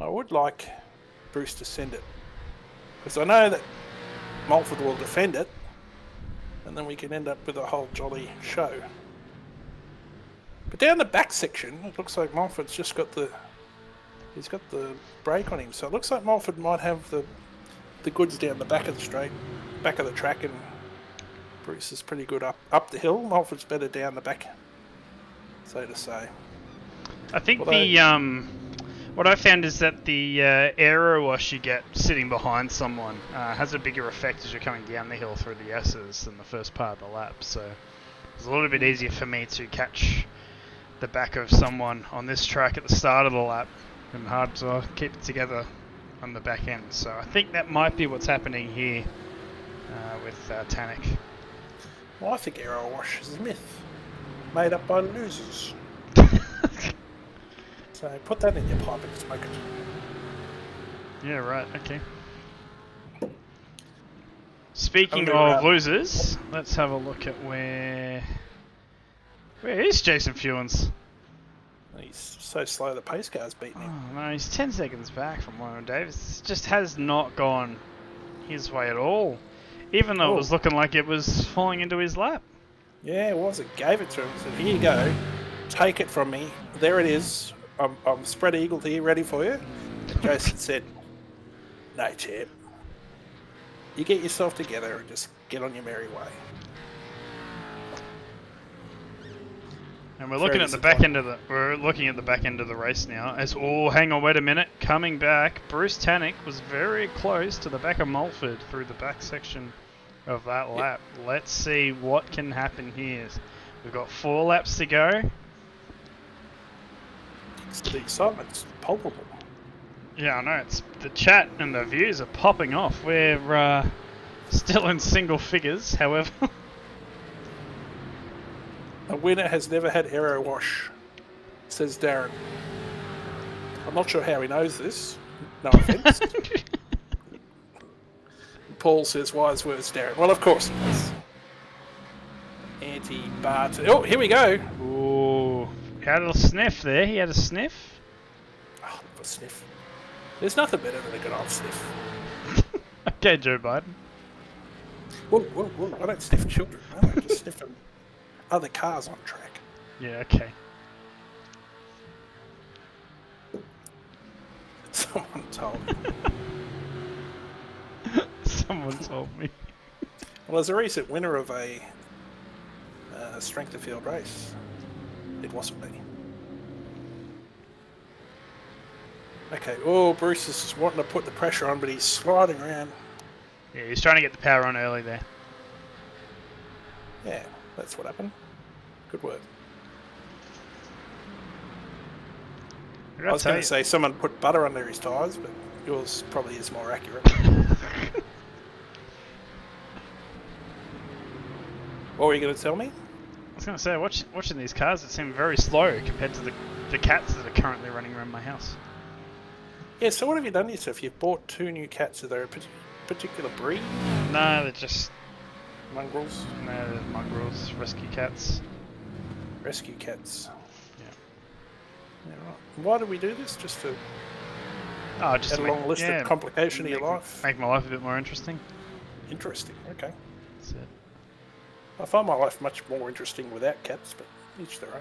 I would like Bruce to send it, because I know that Mulford will defend it, and then we can end up with a whole jolly show. But down the back section, it looks like Mulford's just got he's got the brake on him, so it looks like Mulford might have the goods down the back of the straight, back of the track, and Bruce is pretty good up the hill. Mulford's better down the back, so to say. I think what I found is that the aero wash you get sitting behind someone has a bigger effect as you're coming down the hill through the S's than the first part of the lap, so it's a little bit easier for me to catch the back of someone on this track at the start of the lap, and hard to keep it together on the back end. So I think that might be what's happening here with Tannock. Well, I think aero wash is a myth made up by losers. So put that in your pipe and smoke it. Yeah, right, okay. Speaking of losers, let's have a look at where is Jason Fewens? He's so slow the pace car's beating him. Oh, no, he's 10 seconds back from Warren Davis. It just has not gone his way at all. Even though it was looking like it was falling into his lap. Yeah, it was. It gave it to him. Said, here you go. take it from me. There it is. I'm spread eagled here, ready for you. And Jason said, "No, champ. You get yourself together and just get on your merry way." And we're looking at the back end of the race now. As hang on, wait a minute. Coming back, Bruce Tannick was very close to the back of Mulford through the back section of that lap. Let's see what can happen here. We've got 4 laps to go. The excitement's palpable. Yeah, I know. It's the chat and the views are popping off. We're still in single figures, however. A winner has never had aero wash, says Darren. I'm not sure how he knows this. No offence. Paul says wise words, Darren. Well, of course he does. Anti-Bart. Oh, here we go. Ooh. Had a sniff there. He had a sniff. Oh, a sniff. There's nothing better than a good old sniff. Okay, Joe Biden. Whoa. I don't sniff children. I just sniff them. Other cars on track. Yeah, okay. Someone told me. Someone told me. Well, as a recent winner of a strength of field race, it wasn't me. Okay, Bruce is wanting to put the pressure on, but he's sliding around. Yeah, he's trying to get the power on early there. Yeah, that's what happened. Good work. I was going to say someone put butter under his tyres, but yours probably is more accurate. What were you going to tell me? I was going to say, watching these cars, it seemed very slow compared to the cats that are currently running around my house. Yeah, so what have you done yourself? You've bought 2 new cats. Are they a particular breed? No, they're just mongrels. No, they're mongrels, rescue cats. Rescue cats. Yeah. Right. Why do we do this? Just to add a long list of complication of your life? Make my life a bit more interesting. Interesting, okay. That's it. I find my life much more interesting without cats, but each their own.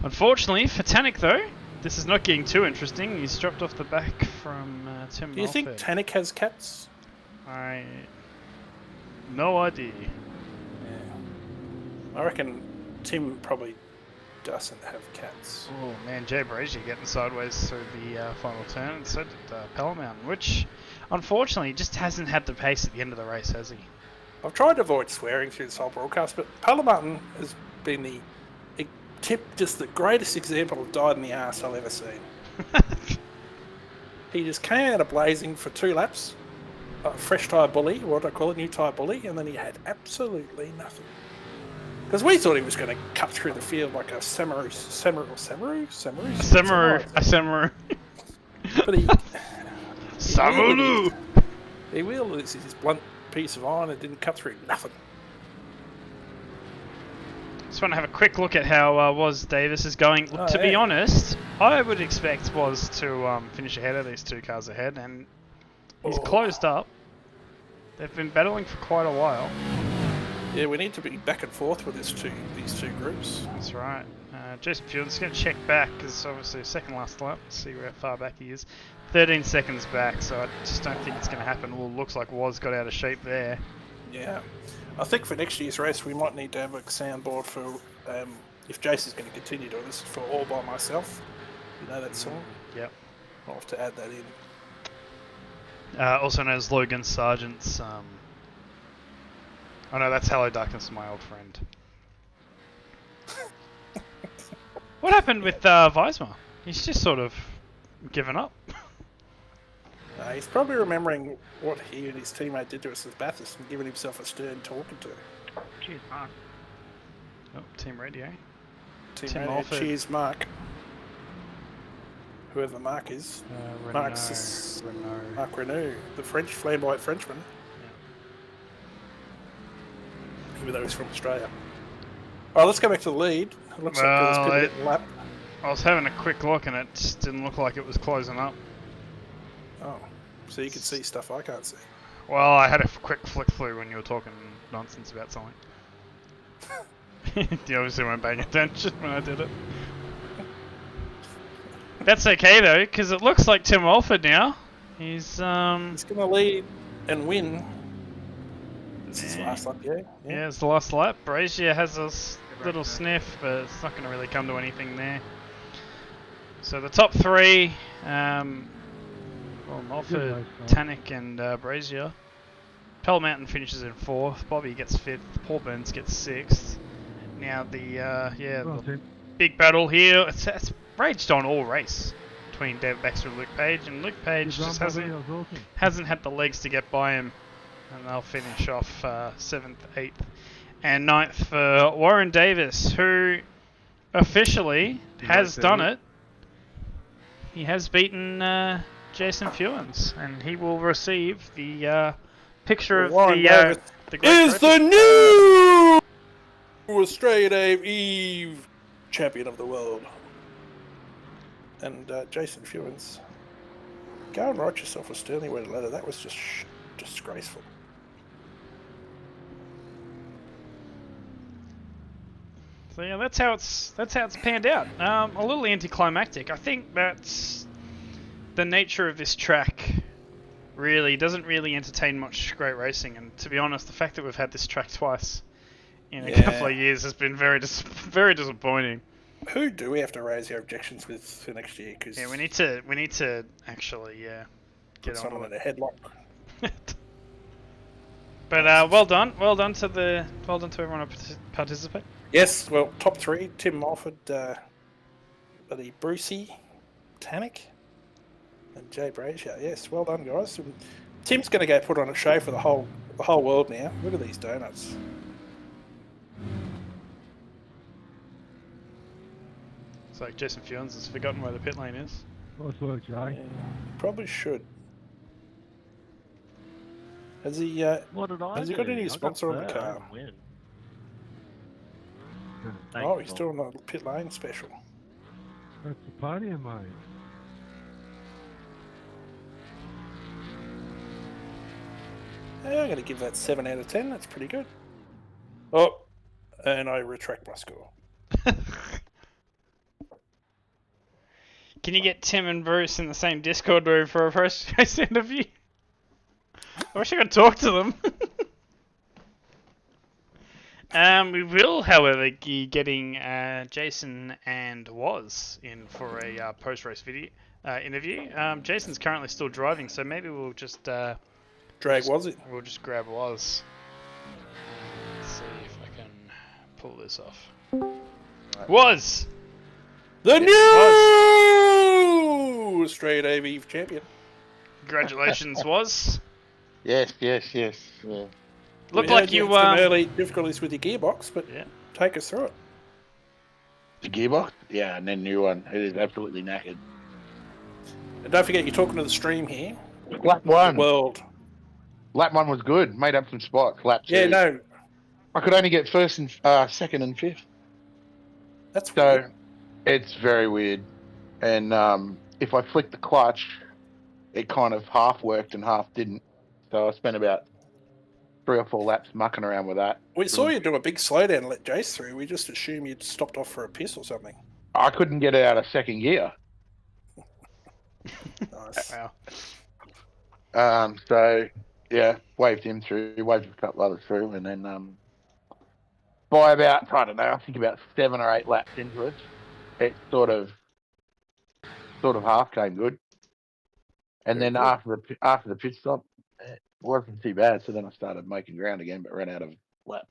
Unfortunately, for Tannick though, this is not getting too interesting. He's dropped off the back from Tim Do you think Tannick has cats? No idea. Yeah. I reckon Tim probably doesn't have cats. Oh man, Jay Brazier getting sideways through the final turn, and so did Pellermountain, which unfortunately just hasn't had the pace at the end of the race, has he? I've tried to avoid swearing through this whole broadcast, but Pellermountain has been the greatest example of died in the arse I've ever seen. He just came out of blazing for 2 laps, fresh tyre bully, what I call it, new tyre bully, and then he had absolutely nothing. Because we thought he was going to cut through the field like a samurai. But he... Samuru! He wielded this blunt piece of iron and didn't cut through nothing. Just want to have a quick look at how Woz Davis is going. To be honest, I would expect Woz to finish ahead of these 2 cars ahead, and he's closed up. They've been battling for quite a while. Yeah, we need to be back and forth with these two groups. That's right. Jason Field's going to check back, because obviously second last lap. See how far back he is. 13 seconds back, so I just don't think it's going to happen. Well, looks like Woz got out of shape there. Yeah. I think for next year's race, we might need to have a soundboard for, if Jason's going to continue doing this, for All By Myself. You know that song? Yep. I'll have to add that in. Also known as Logan Sargent's... Oh no, that's Hello Darkness, my old friend. What happened with Weismar? He's just sort of given up. He's probably remembering what he and his teammate did to us as Bathurst and giving himself a stern talking to. Cheers, Mark. Oh, Team Radio. Team Radio. Cheers, Mark. Whoever Mark is. Mark Renault, the French flamboyant Frenchman. Even though he's from Australia. Alright, let's go back to the lead. It looks like it was good to lap. I was having a quick look and it just didn't look like it was closing up. Oh, so you can see stuff I can't see. Well, I had a quick flick through when you were talking nonsense about something. You obviously weren't paying attention when I did it. That's okay though, because it looks like Tim Walford now. He's He's going to lead and win. This is his last lap, yeah. Yeah, it's the last lap. Brazier has a little sniff, but it's not going to really come to anything there. So the top three, Mulford, Tannick and Brazier. Pell Mountain finishes in 4th, Bobby gets 5th, Paul Burns gets 6th. Now the big battle here, it's raged on all race between David Baxter and Luke Page, and Luke Page just hasn't had the legs to get by him, and they'll finish off 7th, 8th and 9th for Warren Davis, who officially has done it. He has beaten Jason Fewens, and he will receive the picture of Warren the Davis great is trophy. the new Australia Eve champion of the world. And Jason Fewens, go and write yourself a Sterling Word letter. That was just disgraceful. So yeah, that's how it's panned out. A little anticlimactic. I think that's the nature of this track. Really doesn't really entertain much great racing, and to be honest, the fact that we've had this track twice in a couple of years has been very disappointing. Who do we have to raise our objections with for next year? Cause Yeah, we need to actually get on someone with in a headlock. it. But well done to everyone who participate. Yes, well, top 3: Tim Mulford, Buddy Brucey, Tannick, and Jay Brazier. Yes, well done, guys. And Tim's going to go put on a show for the whole world now. Look at these donuts. It's like Jason Fewens has forgotten where the pit lane is. Nice work, Jay. Yeah, probably should. Has he? What did I Has he do? got any I got sponsor on the third, I car? didn't win. Oh, he's doing the pit lane special. That's the podium, mate. Yeah, I'm going to give that 7 out of 10. That's pretty good. Oh, and I retract my score. Can you get Tim and Bruce in the same Discord room for a first race interview? I wish I could talk to them. We will, however, be getting Jason and Woz in for a post-race video interview. Jason's currently still driving, so maybe we'll just Was it? We'll just grab Woz. Let's see if I can pull this off. Woz! The new Australia Eve champion. Congratulations, Woz. Yes. Yeah. Look We like heard you had some early difficulties with your gearbox, but yeah. take us through it. The gearbox? Yeah, and then new one. It is absolutely knackered. And don't forget, you're talking to the stream here. Lap 1. World. Lap 1 was good. Made up some spots. Lap 2. Yeah, no, I could only get first and second and fifth. that's So weird. it's very weird. And if I flicked the clutch, it kind of half worked and half didn't. So I spent about 3 or 4 laps mucking around with that. We saw you do a big slowdown and let Jace through. We just assumed you'd stopped off for a piss or something. I couldn't get it out of second gear. Nice. Wow. So yeah, waved him through, waved a couple others through, and then by about, I don't know, I think about 7 or 8 laps into it, it sort of half came good. And then after the pit stop, it wasn't too bad. So then I started making ground again, but ran out of lap.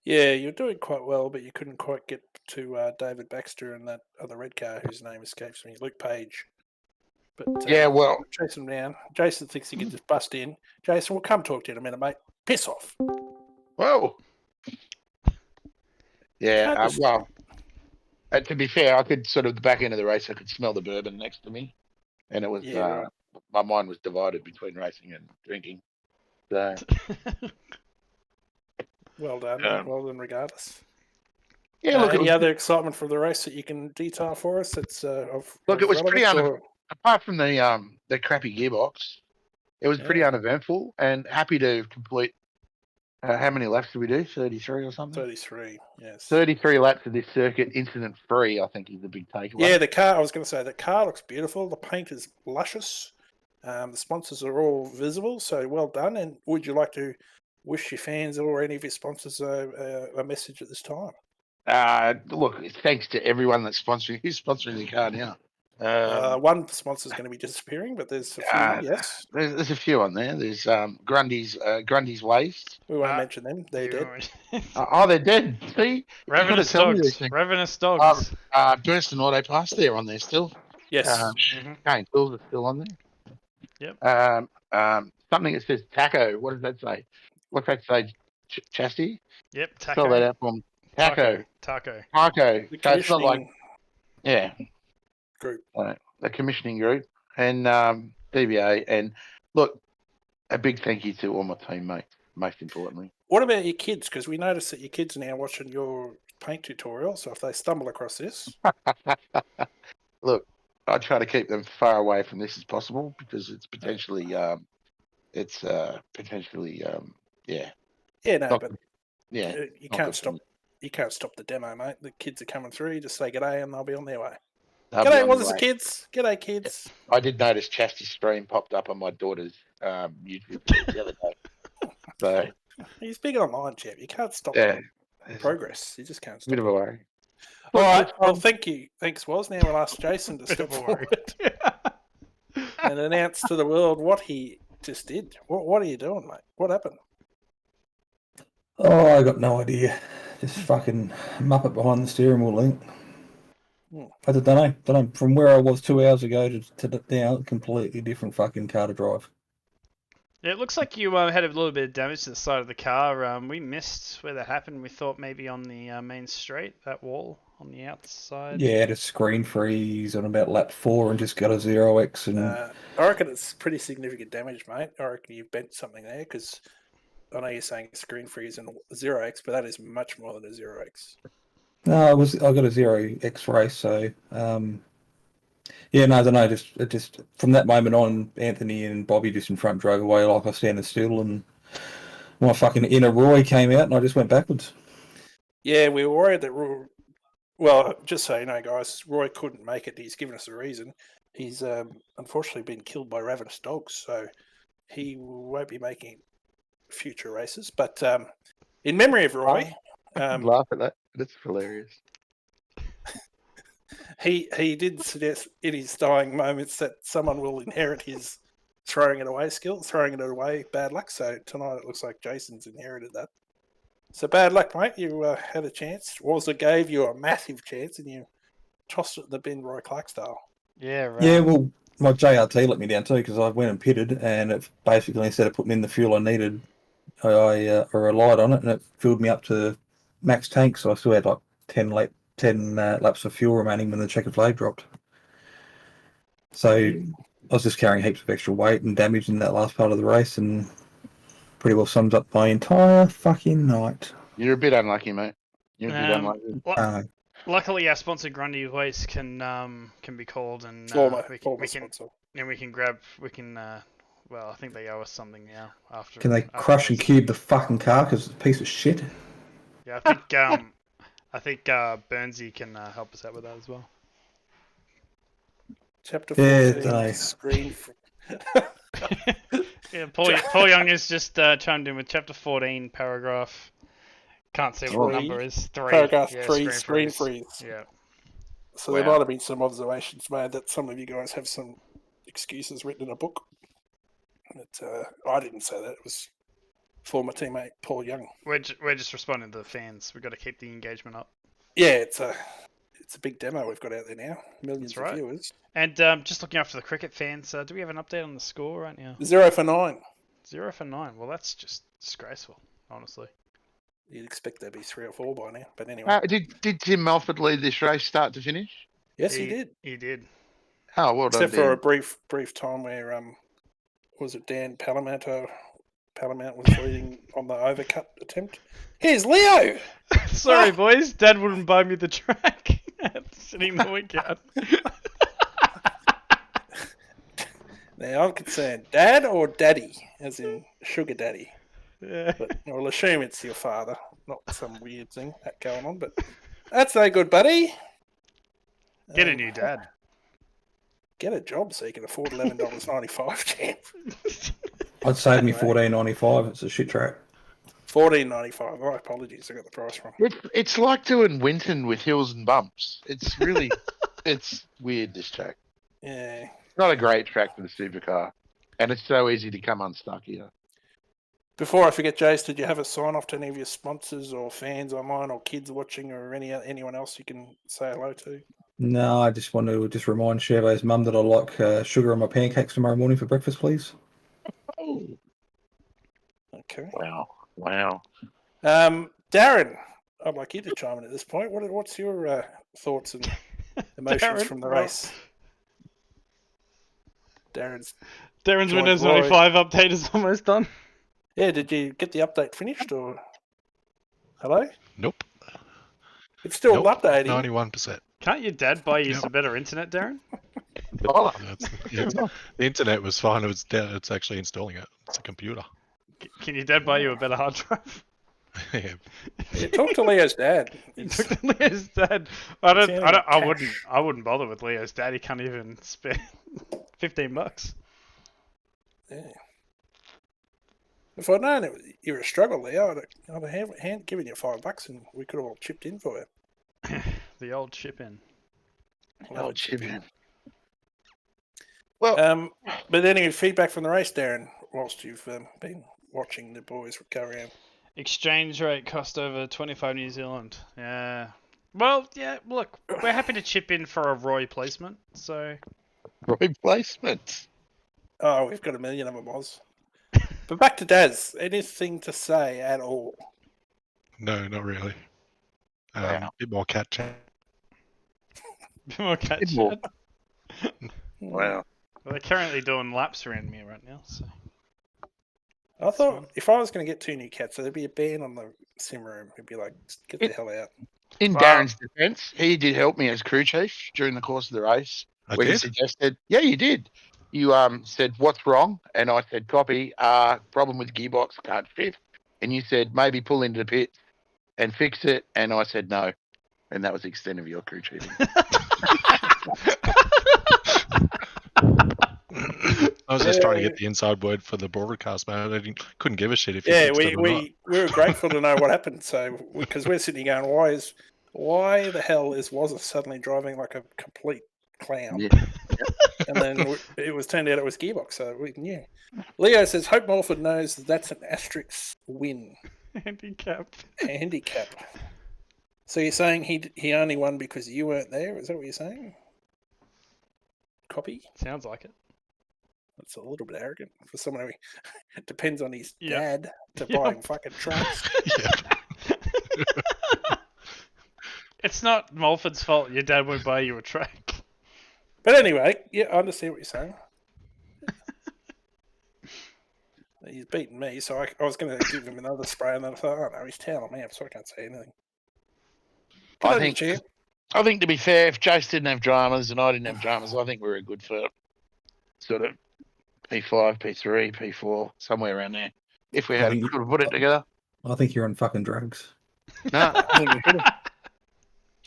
Yeah, you're doing quite well, but you couldn't quite get to David Baxter and that other red car whose name escapes me, Luke Page. But Yeah, well, chase him down. Jason thinks he can just bust in. Jason, we'll come talk to you in a minute, mate. Piss off. whoa. Yeah, well, to be fair, I could sort of the back end of the race, I could smell the bourbon next to me, and it was Yeah, my mind was divided between racing and drinking. So well done. Well done, regardless. yeah, look, Any other excitement from the race that you can detail for us? It's Look, it was pretty apart from the crappy gearbox, it was pretty uneventful, and happy to complete How many laps did we do? 33 or something? 33, yes. 33 laps of this circuit, incident free, I think is the big takeaway. Yeah, the car, I was going to say, the car looks beautiful. The paint is luscious. The sponsors are all visible, so well done. And would you like to wish your fans or any of your sponsors a message at this time? Look, thanks to everyone that's sponsoring. Who's sponsoring the car now? One sponsor is going to be disappearing, but there's a few, yes. There's a few on there. There's Grundy's Waste. We won't mention them. They're dead. Oh, they're dead. See? Ravenous Dogs. Ravenous Dogs. Burson Auto Pass, they're on there still. Yes. Kane Tools are still on there. Yep. Something that says TACA. What does that say? What's that say? Chassis? Yep. TACA. Spell that out for them. TACA. TACA. TACA. The So it's not like, group. The commissioning group and DBA. And look, a big thank you to all my teammates, most importantly. What about your kids? Because we noticed that your kids are now watching your paint tutorial, so if they stumble across this... Look, I try to keep them far away from this as possible because it's potentially, Yeah, no, Not- but yeah. you not can't good stop. for You can't stop the demo, mate. The kids are coming through. You just say g'day, and they'll be on their way. They'll be G'day, on what's the the way. kids? G'day, kids. I did notice Chastity's stream popped up on my daughter's YouTube the other day. So, He's big online, champ. You can't stop yeah, progress. You just can't a stop. bit of a worry. All right. Well, thank you. Thanks, Woz. Now we'll ask Jason to step forward and announce to the world what he just did. What are you doing, mate? What happened? Oh, I got no idea. Just fucking muppet behind the steering wheel link. I don't know. From where I was 2 hours ago to now, completely different fucking car to drive. Yeah, it looks like you had a little bit of damage to the side of the car. We missed where that happened. We thought maybe on the main straight, that wall on the outside. Yeah, had a screen freeze on about lap 4 and just got a 0x. And I reckon it's pretty significant damage, mate. I reckon you've bent something there because I know you're saying screen freeze and 0x, but that is much more than a 0x. no, I got a 0x race. So yeah, no, I don't know. Just from that moment on, Anthony and Bobby just in front drove away like I was standing still, and my fucking inner Roy came out, and I just went backwards. Yeah, we were worried that Roy... Well, just so you know, guys, Roy couldn't make it. He's given us a reason. He's unfortunately been killed by ravenous dogs, so he won't be making future races. But in memory of Roy... Laugh at that. It's hilarious. He did suggest in his dying moments that someone will inherit his throwing it away skill, throwing it away bad luck. So tonight it looks like Jason's inherited that. So bad luck, mate. You had a chance. Wazza gave you a massive chance, and you tossed it in the bin, Roy Clark style. Yeah, right. Yeah, well, my JRT let me down too because I went and pitted, and it basically instead of putting in the fuel I needed, I relied on it, and it filled me up to max tank. So I still had like 10 laps of fuel remaining when the checkered flag dropped. So I was just carrying heaps of extra weight and damage in that last part of the race, and pretty well sums up my entire fucking night. You're a bit unlucky, mate. You're a bit unlucky. Luckily, our sponsor Grundy Waste can be called, and we can grab. Well, I think they owe us something now. Can they crush and cube the fucking car because it's a piece of shit? Yeah, I think Burnsy can help us out with that as well. Chapter 14, Yeah, screen. Yeah, Paul Young has just chimed in with chapter 14, paragraph. Can't see what the number is. 3. Paragraph Yeah, 3, screen freeze. Yeah. So there might have been some observations made that some of you guys have some excuses written in a book. But I didn't say that. It was former teammate Paul Young. We're just responding to the fans. We've got to keep the engagement up. Yeah, it's a big demo we've got out there now. Millions That's right. of viewers. And just looking after the cricket fans, do we have an update on the score right now? 0 for 9. 0 for 9. Well, that's just disgraceful, honestly. You'd expect there'd be 3 or 4 by now. But anyway. Did Tim Melford lead this race start to finish? Yes, he did. He did. Oh, well done. Except for a brief time where was it Dan Palamount was leading on the overcut attempt. Here's Leo! Sorry, boys. Dad wouldn't buy me the track. Sitting the weekend. Now I'm concerned. Dad or Daddy? As in Sugar Daddy? Yeah. But we'll assume it's your father, not some weird thing that going on. But that's no good, buddy. Get a new dad. Get a job so you can afford $11.95, champ. I'd save me Anyway. $14.95. It's a shit track. $14.95. My apologies, I got the price wrong. It's like doing Winton with hills and bumps. It's really, it's weird, this track. Yeah. It's not a great track for the supercar. And it's so easy to come unstuck here. Before I forget, Jace, did you have a sign off to any of your sponsors or fans online or kids watching or anyone else you can say hello to? No, I just want to remind Chevo's mum that I like sugar on my pancakes tomorrow morning for breakfast, please. Oh, Okay. wow. Darren, I'd like you to chime in at this point. What's your thoughts and emotions Darren, from the well- race? Darren's Darren's Joined Windows Roy. 95 update is almost done. Yeah, did you get the update finished or hello? Nope. It's still Nope. updating. 91%. Can't your dad buy you Yep. some better internet, Darren? The internet was fine. It's actually installing it. It's a computer. Can your dad buy you a better hard drive? Yeah. Yeah, talk to Leo's dad. He took to Leo's dad. I wouldn't bother with Leo's dad. He can't even spare $15. Yeah. If I'd known you were a struggle, Leo, I'd have given you $5 and we could have all chipped in for you. The old chip in. Oh, chipping. Well, But any feedback from the race, Darren, whilst you've been watching the boys go around? Exchange rate cost over 25 New Zealand. Yeah. Well, yeah, look, we're happy to chip in for a Roy placement, so... replacement. Oh, we've got a million of them, Oz. But back to Daz. Anything to say at all? No, not really. Wow. A bit more cat chat. Bit more cat Bit more. chat. Wow. Well, they're currently doing laps around me right now, so... I thought if I was going to get 2 new cats, there'd be a ban on the sim room. It'd be like, just get the hell out. In Wow. Darren's defence, he did help me as crew chief during the course of the race. I where he did? suggested, yeah, you did. You said, what's wrong? And I said, copy, problem with gearbox, can't shift. And you said, maybe pull into the pit and fix it. And I said, no. And that was the extent of your crew chiefing. I was just trying to get the inside word for the broadcast, man. I couldn't give a shit if you Yeah, fixed it or not. we were grateful to know what happened. So, because we're sitting here going, why the hell is Wazza suddenly driving like a complete clown? Yeah. And then it was turned out it was gearbox, so we knew. Leo says, Hope Morford knows that's an asterisk win. Handicap. Handicap. So you're saying he only won because you weren't there? Is that what you're saying? Copy? Sounds like it. That's a little bit arrogant for someone who depends on his Yep. dad to Yep. buy him fucking tracks. It's not Mulford's fault your dad won't buy you a track. But anyway, yeah, I understand what you're saying. He's beaten me, so I was going to give him another spray, and then I thought, oh no, he's telling me, so I can't say anything. Good I on you, think, champ. I think to be fair, if Jace didn't have dramas and I didn't have dramas, I think we were good for sort of P5, P3, P4, somewhere around there. If we had think- could have put it together. I think you're on fucking drugs. No, I think we could have.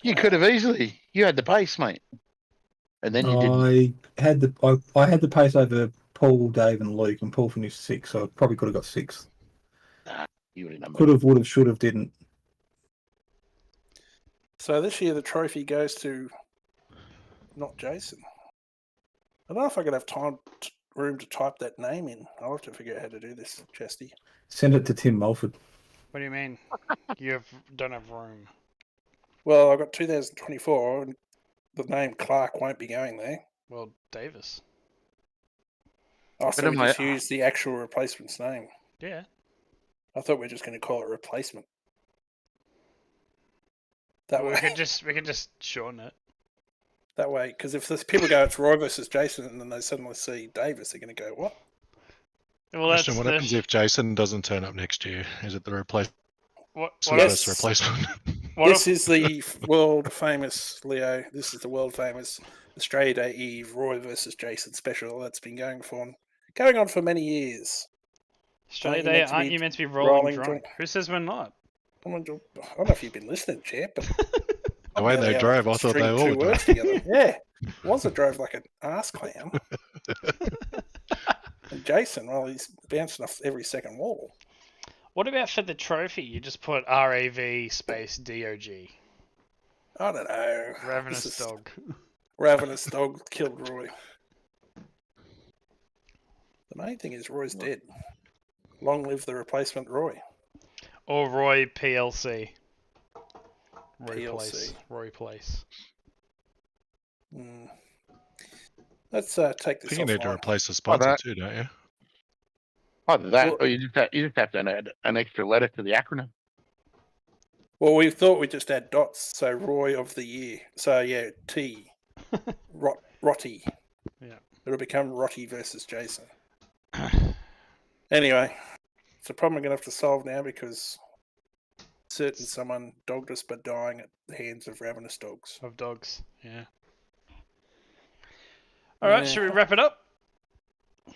You could have easily. You had the pace, mate. And then you didn't. I had the pace over Paul, Dave, and Luke, and Paul finished 6th, so I probably could have got 6th. You would have done Could have, would have, should have, didn't. So this year the trophy goes to not Jason. I don't know if I could have room to type that name in. I'll have to figure out how to do this, Chesty. Send it to Tim Mulford. What do you mean? Don't have room. Well, I've got 2024, and the name Clark won't be going there. Well, Davis. Oh, so But we am I- just use the actual replacement's name. Yeah. I thought we were just going to call it replacement. That We way, could just shorten it. that way, because if there's people go, it's Roy versus Jason, and then they suddenly see Davis, they're going to go, what? Well, that's Question, what happens if Jason doesn't turn up next year? Is it the replacement? what Yes. replacement? what This is the world famous, Leo, this is the world famous Australia Day Eve Roy versus Jason special that's been going on for many years. Australia Aren't you Day, meant to aren't be you meant to be rolling rolling drunk? drunk? Who says we're not? I don't know if you've been listening, champ, but The way they drove, I thought they all two were words drunk. together. Yeah, was it drove like an ass clown. And Jason, well, he's bouncing off every second wall. What about for the trophy? You just put RAV space DOG. I don't know. Ravenous dog. Ravenous dog killed Roy. The main thing is Roy's dead. Long live the replacement Roy. Or Roy PLC. Roy PLC. Place. Roy Place. Let's take this I think you need to offline. replace the sponsor that- too, don't you? Either that, Well- or you just have to add an extra letter to the acronym. Well, we thought we'd just add dots. So Roy of the year. So yeah, T. Rotty. Yeah. It'll become Rotty versus Jason. Anyway, it's a problem we're going to have to solve now because someone dogged us by dying at the hands of ravenous dogs. Of dogs, yeah. Alright, should we wrap it up?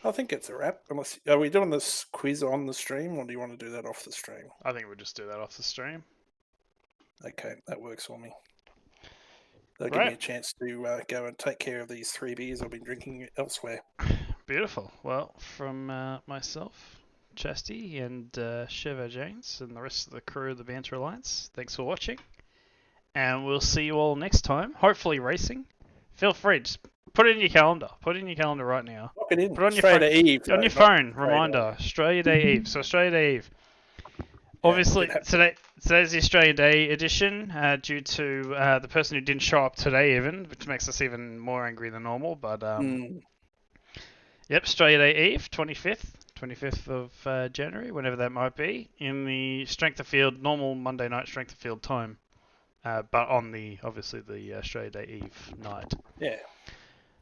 I think it's a wrap. Are we doing this quiz on the stream, or do you want to do that off the stream? I think we'll just do that off the stream. Okay, that works for me. That'll give me a chance to go and take care of these 3 beers I've been drinking elsewhere. Beautiful. Well, from myself, Chasty, and Chevo James, and the rest of the crew of the Banter Alliance, thanks for watching. And we'll see you all next time, hopefully racing. Feel free, just put it in your calendar. Put it in your calendar right now. Lock it in. Put it on your Australia phone. Day Eve. On your phone, reminder. Australia Day Eve. So Australia Day Eve. Obviously, today's the Australia Day edition, due to the person who didn't show up today even, which makes us even more angry than normal. But yep, Australia Day Eve, 25th of January, whenever that might be, in the strength of field, normal Monday night strength of field time, but on obviously the Australia Day Eve night. Yeah.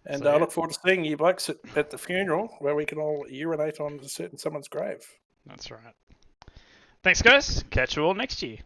And So, I look forward to seeing you blokes at the funeral where we can all urinate on someone's grave. That's right. Thanks, guys. Catch you all next year.